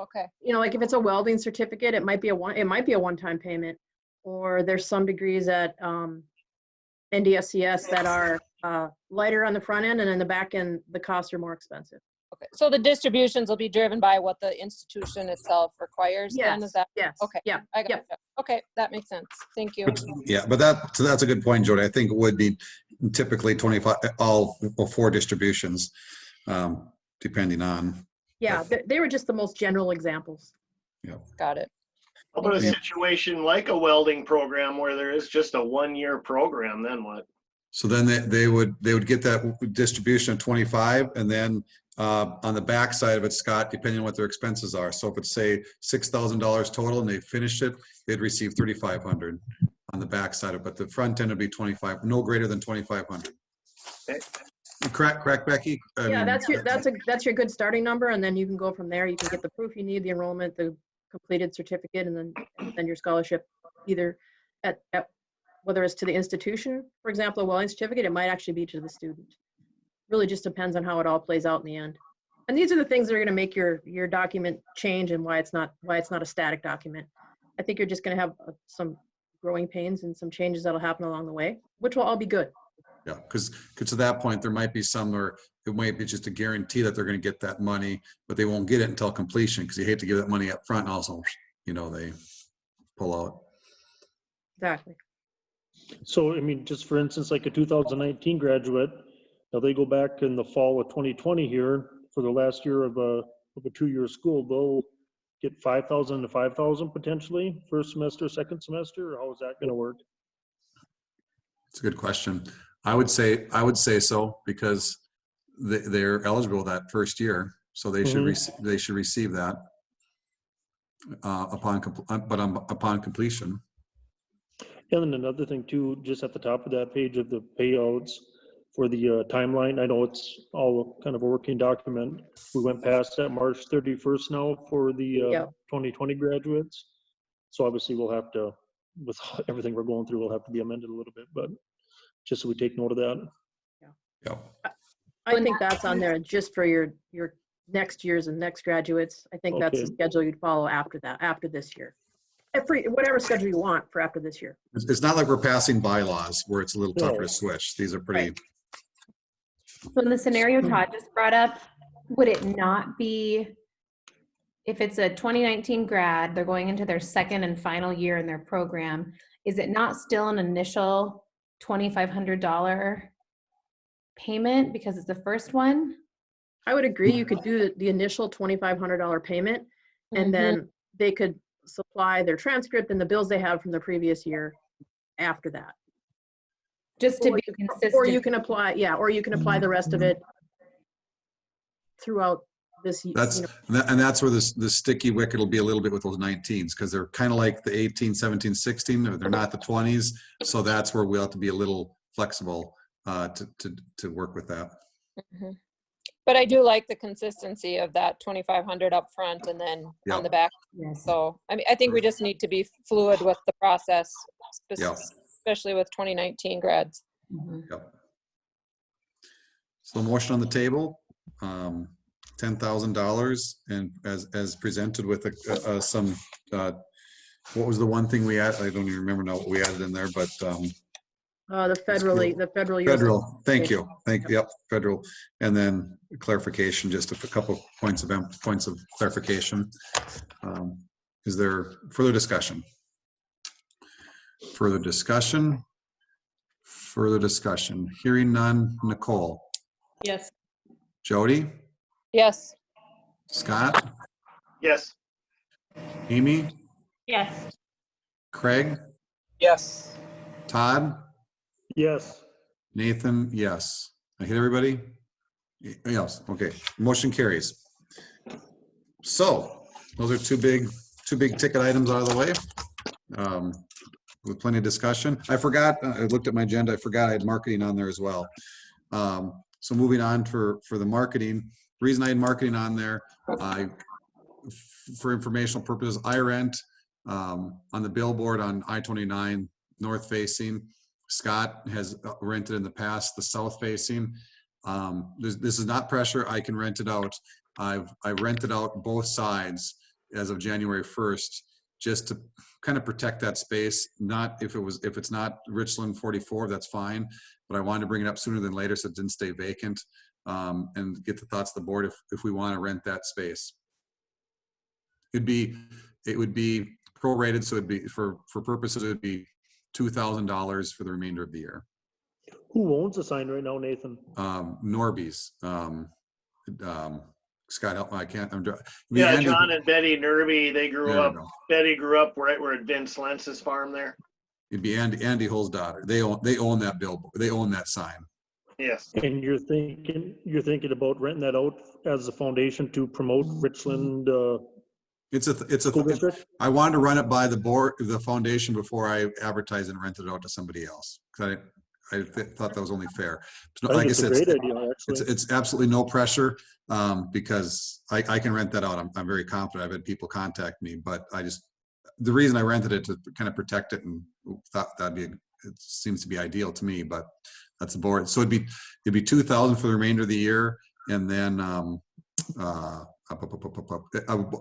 Okay. You know, like if it's a welding certificate, it might be a one-time payment, or there's some degrees at NDSCS that are lighter on the front end, and in the back end, the costs are more expensive. Okay. So the distributions will be driven by what the institution itself requires. Yes. Then is that? Yes. Okay. Yeah. I got it. Okay, that makes sense. Thank you. Yeah, but that's a good point, Jody. I think it would be typically 25, all 4 distributions, depending on. Yeah, they were just the most general examples. Yeah. Got it. How about a situation like a welding program where there is just a 1-year program, then what? So then they would get that distribution of 25, and then on the back side of it, Scott, depending on what their expenses are. So if it's say $6,000 total and they finished it, they'd receive $3,500 on the back side of it. But the front end would be 25, no greater than 2,500. Okay. Correct, Becky? Yeah, that's your good starting number, and then you can go from there. You can get the proof you need, the enrollment, the completed certificate, and then send your scholarship either at whether it's to the institution, for example, a welding certificate, it might actually be to the student. Really just depends on how it all plays out in the end. And these are the things that are going to make your document change and why it's not a static document. I think you're just going to have some growing pains and some changes that'll happen along the way, which will all be good. Yeah, because to that point, there might be some where it might be just a guarantee that they're going to get that money, but they won't get it until completion, because you hate to give that money up front and also, they pull out. Exactly. So, I mean, just for instance, like a 2019 graduate, now they go back in the fall of 2020 here for the last year of a 2-year school, they'll get 5,000 to 5,000 potentially first semester, second semester, or how is that going to work? It's a good question. I would say so, because they're eligible that first year, so they should receive that upon completion. And then another thing too, just at the top of that page of the payouts for the timeline, I know it's all kind of a working document. We went past that March 31st now for the 2020 graduates. So obviously we'll have to, with everything we're going through, we'll have to be amended a little bit, but just so we take note of that. Yeah. I think that's on there just for your next years and next graduates. I think that's the schedule you'd follow after that, after this year. Whatever schedule you want for after this year. It's not like we're passing bylaws where it's a little tougher to switch. These are pretty. Right. So in the scenario Todd just brought up, would it not be if it's a 2019 grad, they're going into their second and final year in their program, is it not still an initial $2,500 payment because it's the first one? I would agree, you could do the initial $2,500 payment, and then they could supply their transcript and the bills they have from the previous year after that. Just to Or be you- consistent. Or you can apply, yeah, or you can apply the rest of it throughout this, That's, you know. and that's where the sticky wicket will be a little bit with those 19s, because they're kind of like the 18, 17, 16, or they're not the 20s. So that's where we'll have to be a little flexible to work with that. Mhm. But I do like the consistency of that 2,500 up front and then Yeah. on the back. Yes. So, I mean, I think we just need to be fluid with the process, Yeah. especially with 2019 grads. Mhm. Yep. So motion on the table, $10,000, and as presented with some, what was the one thing we had? I don't even remember now what we added in there, but The federal years. federal, thank you, yep, federal, and then clarification, just a couple points of clarification. Is there further discussion? Further discussion? Further discussion? Hearing none. Nicole? Yes. Jody? Yes. Scott? Yes. Amy? Yes. Craig? Yes. Todd? Yes. Nathan? Yes. I hit everybody? Yes, okay. Motion carries. So those are two big ticket items out of the way. With plenty of discussion. I forgot, I looked at my agenda, I forgot I had marketing on there as well. So moving on for the marketing, the reason I had marketing on there, for informational purposes, I rent on the billboard on I-29 north facing. Scott has rented in the past the south facing. This is not pressure, I can rent it out. I've rented out both sides as of January 1st, just to kind of protect that space. Not if it's not Richland 44, that's fine, but I wanted to bring it up sooner than later so it didn't stay vacant, and get the thoughts of the board if we want to rent that space. It would be prorated, so it'd be for purposes, it would be $2,000 for the remainder of the year. Who owns the sign right now, Nathan? Norby's. Scott, help me, I can't. Yeah, Andy- John and Betty Nerby, they There grew we up, go. Betty grew up right where Vince Lentz's farm there. It'd be Andy Hull's daughter. They own that billboard. They own that sign. Yes. And you're thinking about renting that out as a foundation to promote Richland It's a School District? I wanted to run it by the board, the foundation, before I advertise and rent it out to somebody else. 'Cause I thought that was only fair. I think Like I it's a said, great idea, actually. it's absolutely no pressure, because I can rent that out. I'm very confident. I've had people contact me, but the reason I rented it to kind of protect it, and thought it seems to be ideal to me, but that's the board. So it'd be 2,000 for the remainder of the year, and then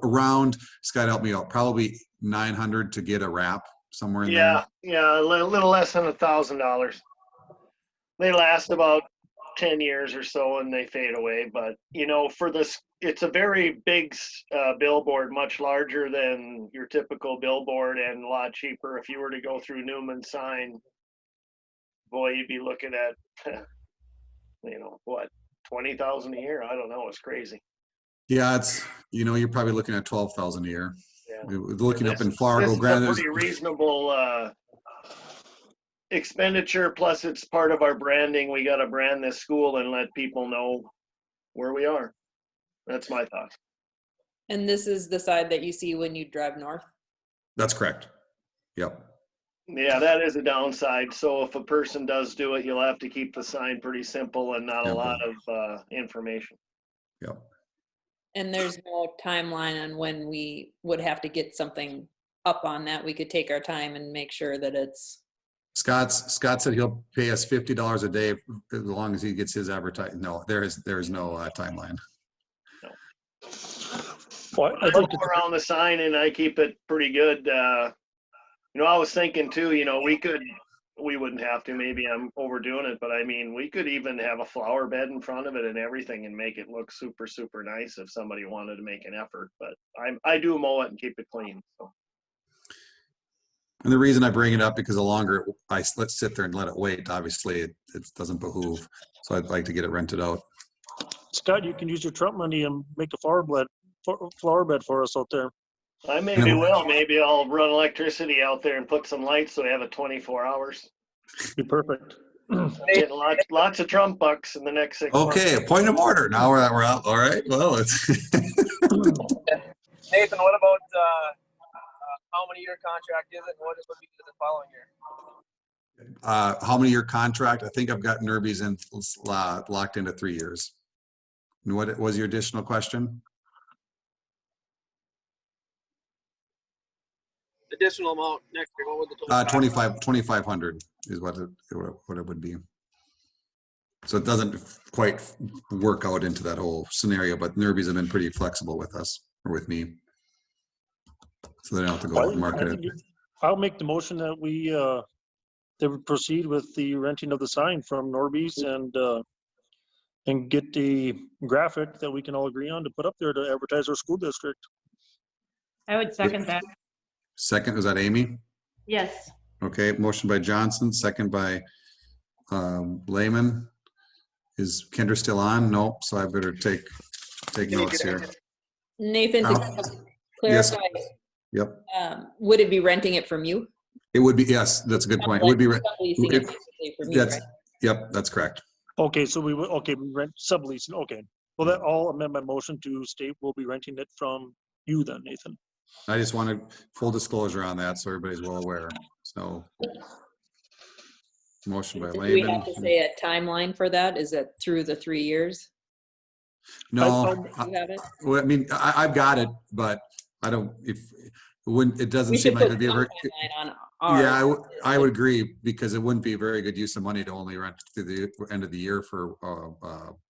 around, Scott, help me out, probably 900 to get a wrap somewhere in there. Yeah, a little less than $1,000. They last about 10 years or so and they fade away. But for this, it's a very big billboard, much larger than your typical billboard and a lot cheaper. If you were to go through Newman Sign, boy, you'd be looking at, what, 20,000 a year? I don't know. It's crazy. Yeah, you're probably looking at 12,000 a year. Yeah. Looking up in Fargo, This is a granted, pretty reasonable expenditure. Plus, it's part of our branding. We got to brand this school and let people know where we are. That's my thought. And this is the side that you see when you drive north? that's correct. Yep. Yeah, that is a downside. So if a person does do it, you'll have to keep the sign pretty simple and not a lot of information. Yep. And there's no timeline on when we would have to get something up on that. We could take our time and make sure that it's. Scott said he'll pay us $50 a day as long as he gets his advertising. No, there is no timeline. Well, I look around the sign and I keep it pretty good. I was thinking too, we wouldn't have to, maybe I'm overdoing it, but I mean, we could even have a flower bed in front of it and everything and make it look super, super nice if somebody wanted to make an effort, but I do mow it and keep it clean, so. And the reason I bring it up, because the longer let's sit there and let it wait, obviously it doesn't behoove. So I'd like to get it rented out. Scott, you can use your Trump money and make a flower bed for us out there. I maybe will, maybe I'll run electricity out there and put some lights so we have it 24 hours. Be perfect. Getting lots of Trump bucks in the next 6 months. Okay, a point of order. Now we're out. All right. Well, it's Nathan, what about how many year contract is it? What would be the following year? how many year contract? I think I've got Nerby's in locked into 3 years. And what was your additional question? Additional amount next year. What would the total? 2,500 is what it would be. So it doesn't quite work out into that whole scenario, but Nerby's have been pretty flexible with us or with me. So they don't have to go out and market it. I'll make the motion that we proceed with the renting of the sign from Norby's and get the graphic that we can all agree on to put up there to advertise our school district. I would second that. Second, is that Amy? Yes. Okay, motion by Johnson, second by Lehman. Is Kendra still on? Nope, so I better take notes here. Nathan, to Yes. clarify, Yep, would it be renting it from you? it would be, yes, that's a good point. It would be, Subleasing it basically from you, that's, right? yep, that's correct. Okay, so we rent subleasing. Okay, well, that I'll amend my motion to state we'll be renting it from you then, Nathan. I just wanted full disclosure on that, so everybody's well aware, so. Motion by Do we Lehman. have to say a timeline for that? Is it through the 3 years? No, Do you have it? well, I mean, I've got it, but I don't, it doesn't We seem should like put it'd be a some very, timeline on yeah, ours. I would agree, because it wouldn't be a very good use of money to only rent through the end of the year for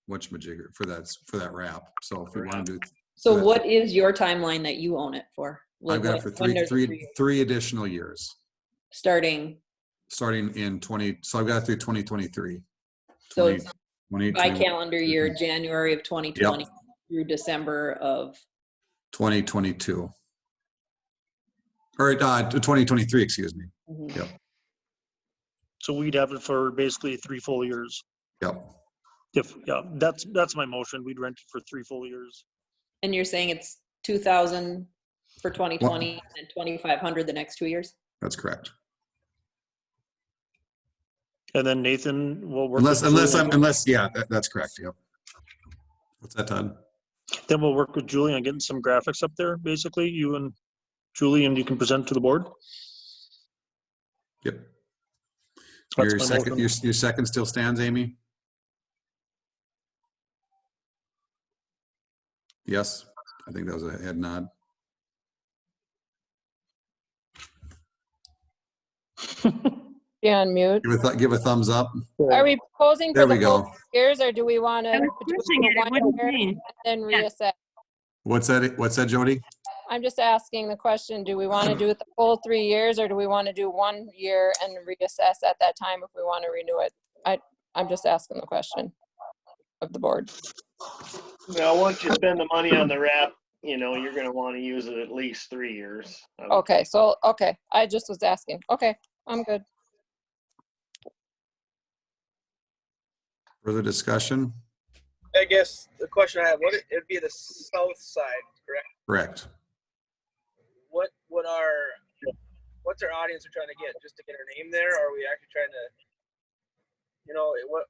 whatchamajigger, for that wrap. So if we want to do, So that- what is your timeline that you own it for? I've got it for When there's a 3 year- three additional years, Starting, starting in 20, so I've got it through 2023. so it's 20, by calendar year, January of 2020 through December of, 2022. Or 2023, excuse me. Mhm. Yep, So we'd have it for basically 3 full years. yep. Yeah, that's my motion. We'd rent it for 3 full years. and you're saying it's 2,000 for 2020 and 2,500 the next 2 years? That's correct. And then Nathan will work. Unless, yeah, that's correct. Yep. What's that, Todd? Then we'll work with Julie on getting some graphics up there, basically, you and Julie, and you can present to the board. Yep. That's Your my second, motion. your second still stands, Amy? Yes, I think that was a head nod. Yeah, on mute. Give a thumbs up. Are we proposing There for we the whole go. years, or do we want to? I was pushing it, it wouldn't change. Then reassess? What's that, Jody? I'm just asking the question, do we want to do it the full 3 years, or do we want to do 1 year and reassess at that time if we want to renew it? I'm just asking the question of the board. Now, once you spend the money on the wrap, you're gonna want to use it at least 3 years. Okay, so, okay, I just was asking. Okay, I'm good. Further discussion? I guess the question I have, it'd be the south side, correct? Correct. What's our audience we're trying to get? Just to get our name there, or are we actually trying to, what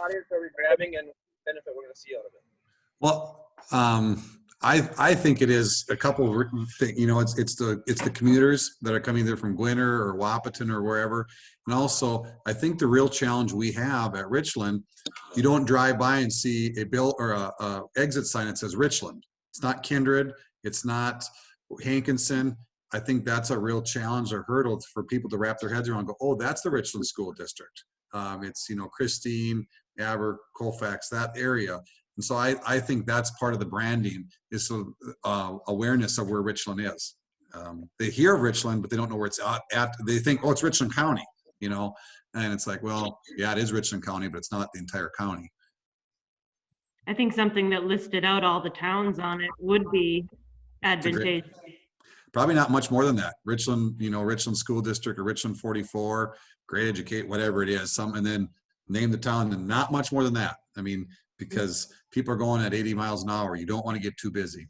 audience are we grabbing and benefit we're gonna see out of it? Well, I think it is a couple of things, it's the commuters that are coming either from Gwinner or Wapaton or wherever. And also, I think the real challenge we have at Richland, you don't drive by and see a bill or a exit sign that says Richland. It's not Kindred, it's not Hankinson. I think that's a real challenge or hurdle for people to wrap their heads around and go, oh, that's the Richland School District. It's, Christine, Aber, Colfax, that area. And so I think that's part of the branding is awareness of where Richland is. They hear of Richland, but they don't know where it's at. They think, oh, it's Richland County. you know? And it's like, well, yeah, it is Richland County, but it's not the entire county. I think something that listed out all the towns on it would be advantageous. Probably not much more than that. Richland, you know, Richland School District or Richland 44, Great Educate, whatever it is, and then name the town, and not much more than that. I mean, because people are going at 80 miles an hour. You don't want to get too busy.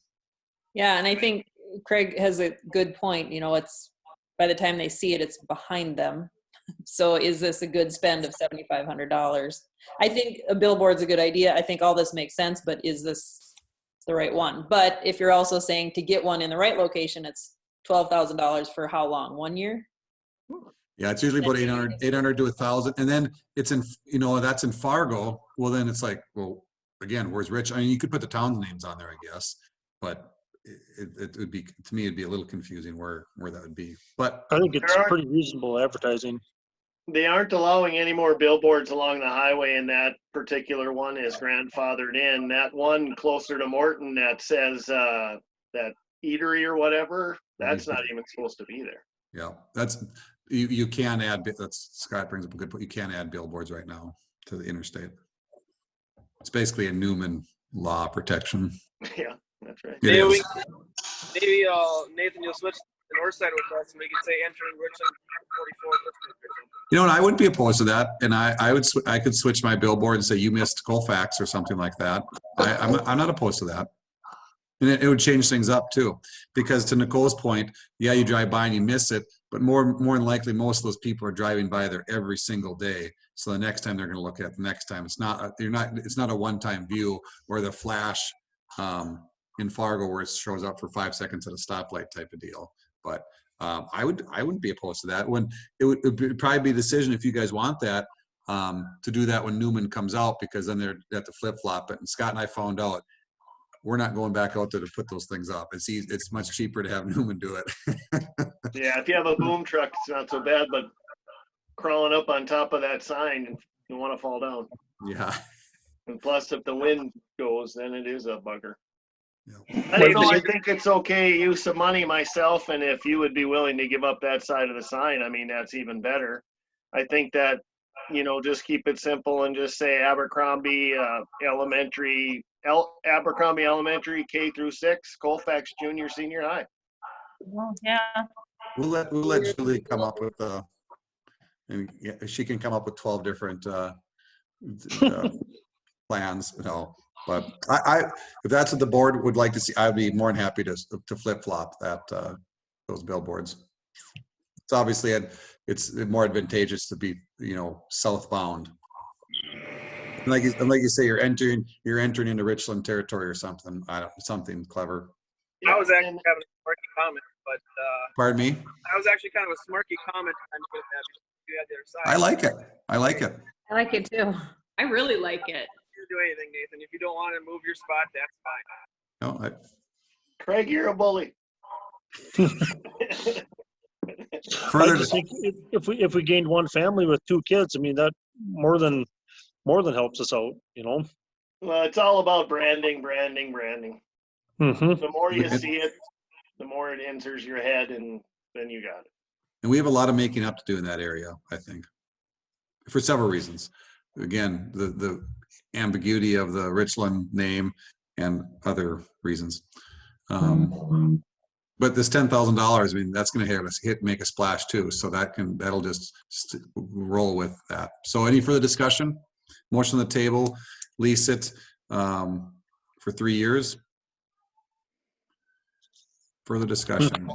Yeah, and I think Craig has a good point. You know, it's by the time they see it, it's behind them. So is this a good spend of $7,500? I think a billboard's a good idea. I think all this makes sense, but is this the right one? But if you're also saying to get one in the right location, it's $12,000 for how long? 1 year? Yeah, it's usually about 800 to 1,000. And then it's in, you know, that's in Fargo. Well, then it's like, well, again, where's Rich? I mean, you could put the town names on there, I guess, but it would be, to me, it'd be a little confusing where that would be. But I think it's pretty reasonable advertising. They aren't allowing any more billboards along the highway, and that particular one is grandfathered in. That one closer to Morton that says that eatery or whatever, that's not even supposed to be there. yeah, that's, you can add, that's, Scott brings up a good point. You can add billboards right now to the interstate. It's basically a Newman law protection. Yeah, that's right. It is. Maybe Nathan, you'll switch the north side with us, and we can say entering Richland 44. You know, and I wouldn't be opposed to that. And I could switch my billboard and say you missed Colfax or something like that. I'm not opposed to that. And it would change things up too, because to Nicole's point, yeah, you drive by and you miss it, but more than likely, most of those people are driving by there every single day. So the next time they're going to look at it, the next time, it's not a one-time view or the flash in Fargo where it shows up for 5 seconds at a stoplight type of deal. But I wouldn't be opposed to that. When it would probably be a decision if you guys want that to do that when Newman comes out, because then they're at the flip flop it. And Scott and I found out we're not going back out there to put those things up. It's much cheaper to have Newman do it. Yeah, if you have a boom truck, it's not so bad, but crawling up on top of that sign, you want to fall down. Yeah. And plus, if the wind goes, then it is a bugger. Yeah. I don't know, I think it's okay use of money myself, and if you would be willing to give up that side of the sign, I mean, that's even better. I think that, you know, just keep it simple and just say Abercrombie Elementary, Abercrombie Elementary K through 6, Colfax Junior Senior High. Well, yeah. We'll let Julie come up with and yeah, she can come up with 12 different plans, you know. But if that's what the board would like to see, I'd be more than happy to flip flop that those billboards. It's obviously it's more advantageous to be, you know, southbound. And like you say, you're entering into Richland territory or something. Something clever. I was actually having a smirky comment, but Pardon me? I was actually kind of a smirky comment on you had the other side. I like it. I like it. I like it too. I really like it. Do anything, Nathan. If you don't want to move your spot, that's fine. No, Craig, you're a bully. I just think if we gained one family with 2 kids, I mean, that more than helps us out, you know. Well, it's all about branding. Mm-hmm. The more you see it, the more it enters your head, and then you got it. and we have a lot of making up to do in that area, I think, for several reasons. Again, the ambiguity of the Richland name and other reasons. But this $10,000, I mean, that's going to make a splash too. So that'll just roll with that. So any further discussion? Motion on the table, lease it for 3 years. Further discussion.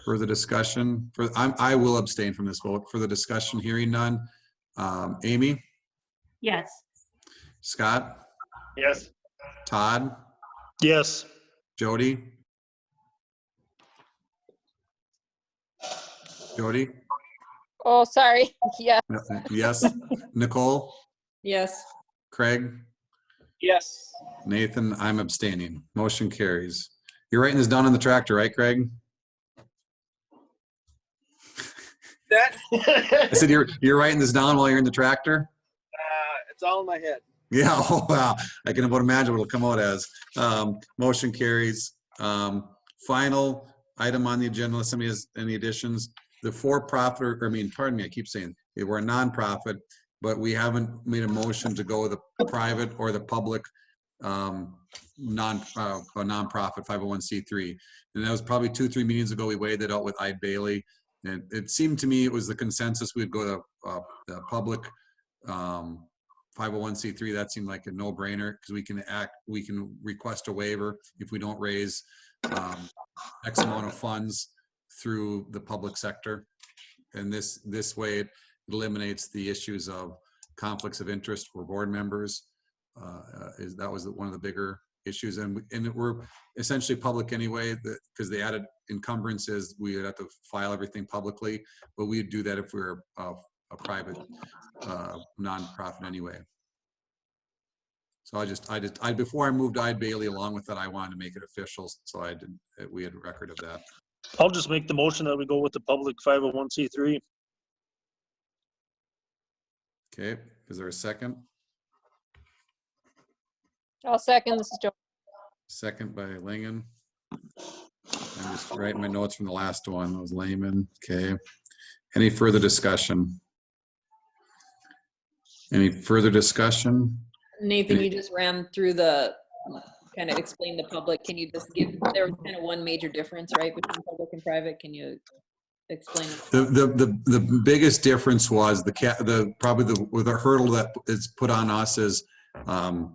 Further discussion. I will abstain from this vote. Further discussion, hearing none. Amy? Yes. Scott? Yes. Todd? Yes. Jody? Jody? Oh, sorry. Yeah. Yes. Nicole? Yes. Craig? Yes. Nathan? I'm abstaining. Motion carries. You're writing this down on the tractor, right, Craig? That I said you're writing this down while you're in the tractor? it's all in my head. Yeah, oh, wow. I can about imagine what it'll come out as. Motion carries. Final item on the agenda, unless somebody has any additions. the for-profit, or I mean, pardon me, I keep saying, we're a nonprofit, but we haven't made a motion to go with the private or the public a nonprofit 501c3. And that was probably 2-3 meetings ago. We weighed it out with Eide Bailey, and it seemed to me it was the consensus we'd go to the public 501c3. That seemed like a no-brainer because we can request a waiver if we don't raise X amount of funds through the public sector. And this way it eliminates the issues of conflicts of interest for board members. That was one of the bigger issues, and we're essentially public anyway, because they added encumbrances. We would have to file everything publicly, but we'd do that if we were a private nonprofit anyway. So I before I moved Eide Bailey along with that, I wanted to make it official, so we had a record of that. I'll just make the motion that we go with the public 501c3. Okay, is there a second? I'll second. This is Joe. Second by Langen. I'm just writing my notes from the last one. That was Lehman. Okay. Any further discussion? Any further discussion? Nathan, you just ran through kind of explain the public. Can you just there was kind of one major difference, right, between public and private? Can you explain it? The biggest difference was probably the hurdle that is put on us is I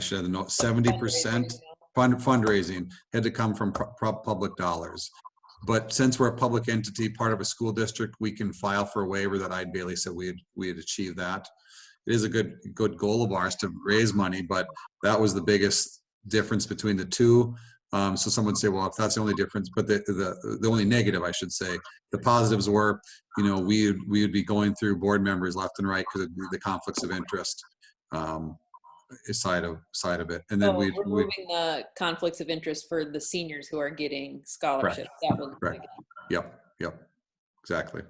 should have known 70% fundraising had to come from public dollars. But since we're a public entity, part of a school district, we can file for a waiver that Eide Bailey said we had achieved that. It is a good goal of ours to raise money, but that was the biggest difference between the two. So someone would say, well, if that's the only difference, but the only negative, I should say, the positives were, we would be going through board members left and right because of the conflicts of interest side of it. And then we're removing the conflicts of interest for the seniors who are getting scholarships. That was right. Yep. Exactly.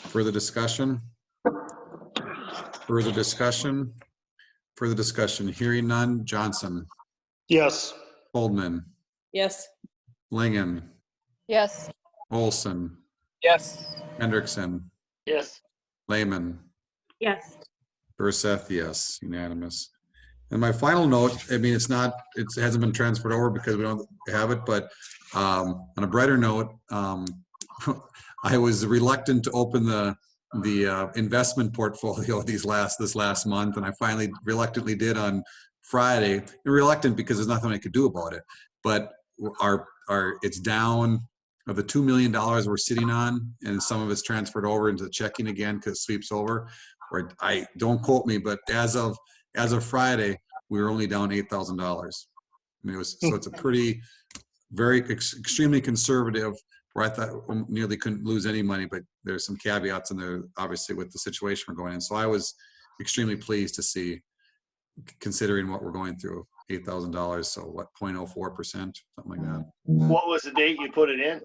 Further discussion? Further discussion. Hearing none. Johnson. Yes. Holdman. Yes. Lingen. Yes. Olson. Yes. Hendrickson. Yes. Lehman. Yes. Burseth, yes, unanimous. And my final note, I mean, it hasn't been transferred over because we don't have it, but on a brighter note, I was reluctant to open the investment portfolio this last month, and I finally reluctantly did on Friday. And reluctant because there's nothing I could do about it. But it's down of the $2 million we're sitting on, and some of it's transferred over into checking again because it sweeps over. Or I don't quote me, but as of Friday, we were only down $8,000. I mean, it's a pretty, extremely conservative. Where I thought we nearly couldn't lose any money, but there's some caveats in there, obviously, with the situation we're going in. So I was extremely pleased to see, considering what we're going through, $8,000. So what, 0.04%, something like that. What was the date you put it in?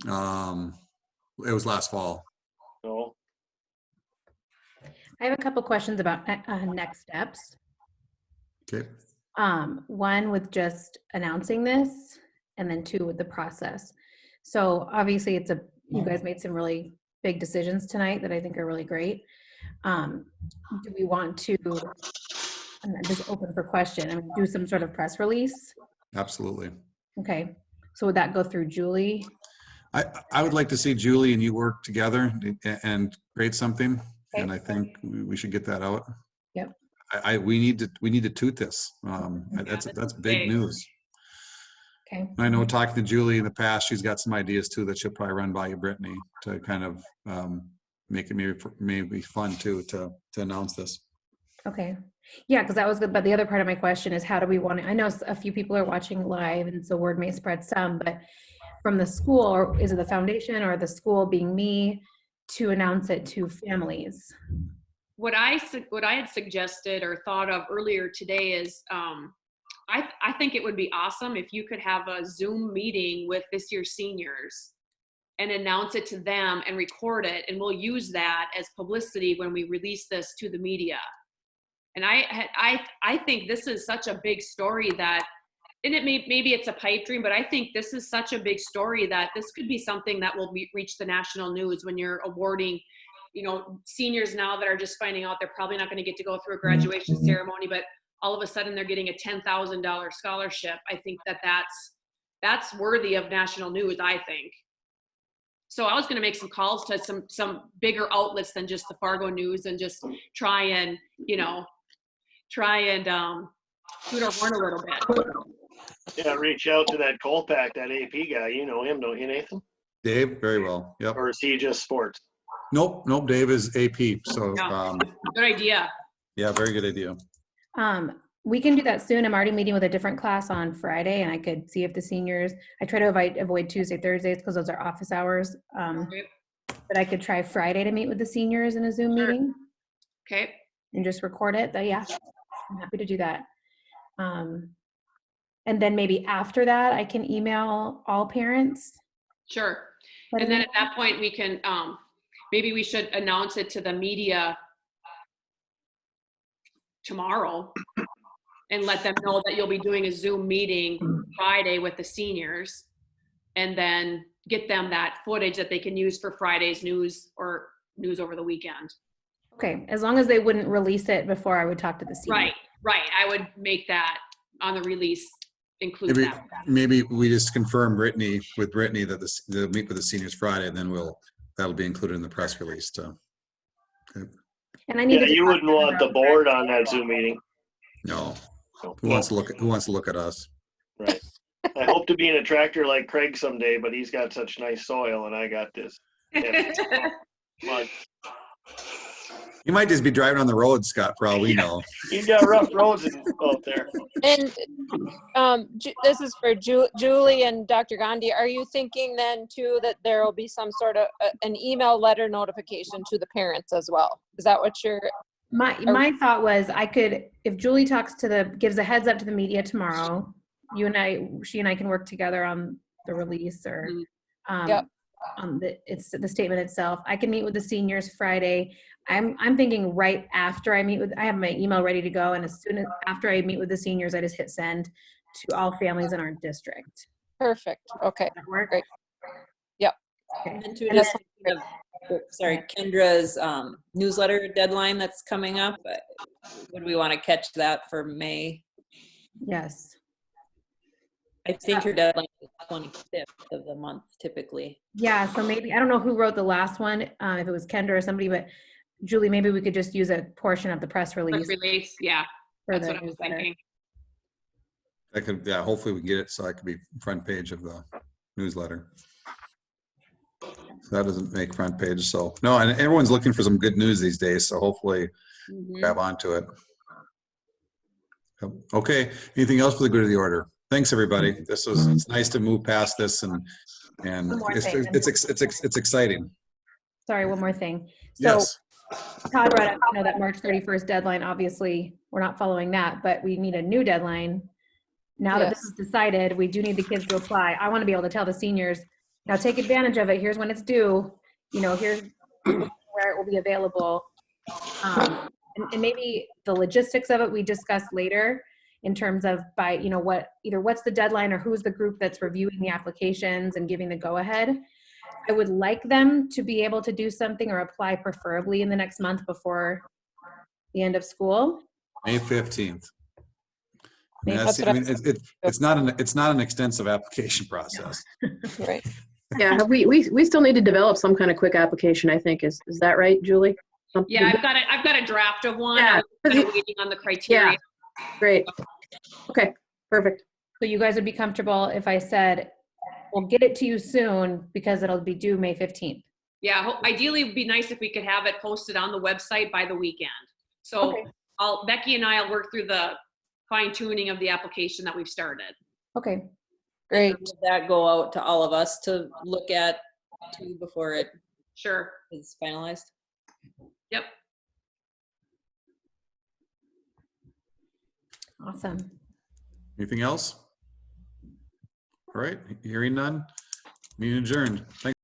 It was last fall. No. I have a couple questions about next steps. Okay. One with just announcing this, and then two with the process. So obviously you guys made some really big decisions tonight that I think are really great. Do we want to, I'm just open for question, do some sort of press release? Absolutely. Okay. So would that go through Julie? I would like to see Julie and you work together and create something. Okay. And I think we should get that out. Yep. We need to toot this. That's big news. Okay. I know, talking to Julie in the past, she's got some ideas too that she'll probably run by you, Brittany, to kind of make it maybe fun too to announce this. Okay. Yeah, because that was good. But the other part of my question is, how do we want to, I know a few people are watching live, and so word may spread some, but from the school, or is it the foundation or the school, being me, to announce it to families? What I had suggested or thought of earlier today is, I think it would be awesome if you could have a Zoom meeting with this year's seniors and announce it to them and record it, and we'll use that as publicity when we release this to the media. And I think this is such a big story that and maybe it's a pipe dream, but I think this is such a big story that this could be something that will reach the national news when you're awarding, seniors now that are just finding out they're probably not going to get to go through a graduation ceremony, but all of a sudden they're getting a $10,000 scholarship. I think that's worthy of national news, I think. So I was going to make some calls to some bigger outlets than just the Fargo News and just try and toot our horn a little bit. Yeah, reach out to that Colpack, that AP guy. You know him, don't you, Nathan? Dave, very well. Yep. Or is he just sports? Nope. Dave is AP. So, Yeah. Good idea. yeah, very good idea. We can do that soon. I'm already meeting with a different class on Friday, and I could see if the seniors, I try to avoid Tuesday, Thursdays, because those are office hours. But I could try Friday to meet with the seniors in a Zoom meeting. Okay. And just record it. Yeah, I'm happy to do that. And then maybe after that, I can email all parents. Sure. And then at that point, we can, maybe we should announce it to the media tomorrow and let them know that you'll be doing a Zoom meeting Friday with the seniors, and then get them that footage that they can use for Friday's news or news over the weekend. Okay, as long as they wouldn't release it before I would talk to the seniors. Right. I would make that on the release, include that. Maybe we just confirm with Brittany that they'll meet with the seniors Friday, and then that'll be included in the press release too. Okay. And I need you wouldn't want the board on that Zoom meeting. No. Who wants to look at us? Right. I hope to be in a tractor like Craig someday, but he's got such nice soil and I got this. Mud. You might just be driving on the road, Scott, for all we know. He's got rough roads out there. And this is for Julie and Dr. Gandhi. Are you thinking then too that there will be some sort of an email letter notification to the parents as well? Is that what you're? My thought was if Julie gives a heads up to the media tomorrow, she and I can work together on the release or it's the statement itself. I can meet with the seniors Friday. I'm thinking right after I have my email ready to go, and as soon as after I meet with the seniors, I just hit send to all families in our district. Perfect. Okay. Does that work? Great. Yep. Okay. And to just Kendra's newsletter deadline that's coming up. Would we want to catch that for May? Yes. I think her deadline is 25th of the month typically. Yeah, so maybe, I don't know who wrote the last one, if it was Kendra or somebody, but Julie, maybe we could just use a portion of the press release. Yeah, that's what I was thinking. Hopefully we can get it so I could be front page of the newsletter. So that doesn't make front page, so. No, and everyone's looking for some good news these days, so hopefully grab onto it. Okay, anything else for the good of the order? Thanks, everybody. It's nice to move past this, and it's exciting. Sorry, one more thing. So yes. Todd brought up, that March 31st deadline. Obviously, we're not following that, but we need a new deadline. Now that this is decided, we do need the kids to apply. I want to be able to tell the seniors, now take advantage of it. Here's when it's due. Here's where it will be available. And maybe the logistics of it we discuss later in terms of what's the deadline or who's the group that's reviewing the applications and giving the go-ahead. I would like them to be able to do something or apply preferably in the next month before the end of school. May 15th. It's not an extensive application process. Right. Yeah, we still need to develop some kind of quick application, I think. Is that right, Julie? Yeah, I've got a draft of one. Yeah. I'm kind of waiting on the criteria. Yeah. Great. Okay, perfect. So you guys would be comfortable if I said, we'll get it to you soon because it'll be due May 15th. Yeah, ideally it'd be nice if we could have it posted on the website by the weekend. So Becky and I will work through the fine tuning of the application that we've started. Okay. Great. Would that go out to all of us to look at too before it is finalized? Yep. Awesome. Anything else? All right, hearing none, meeting adjourned. Thanks.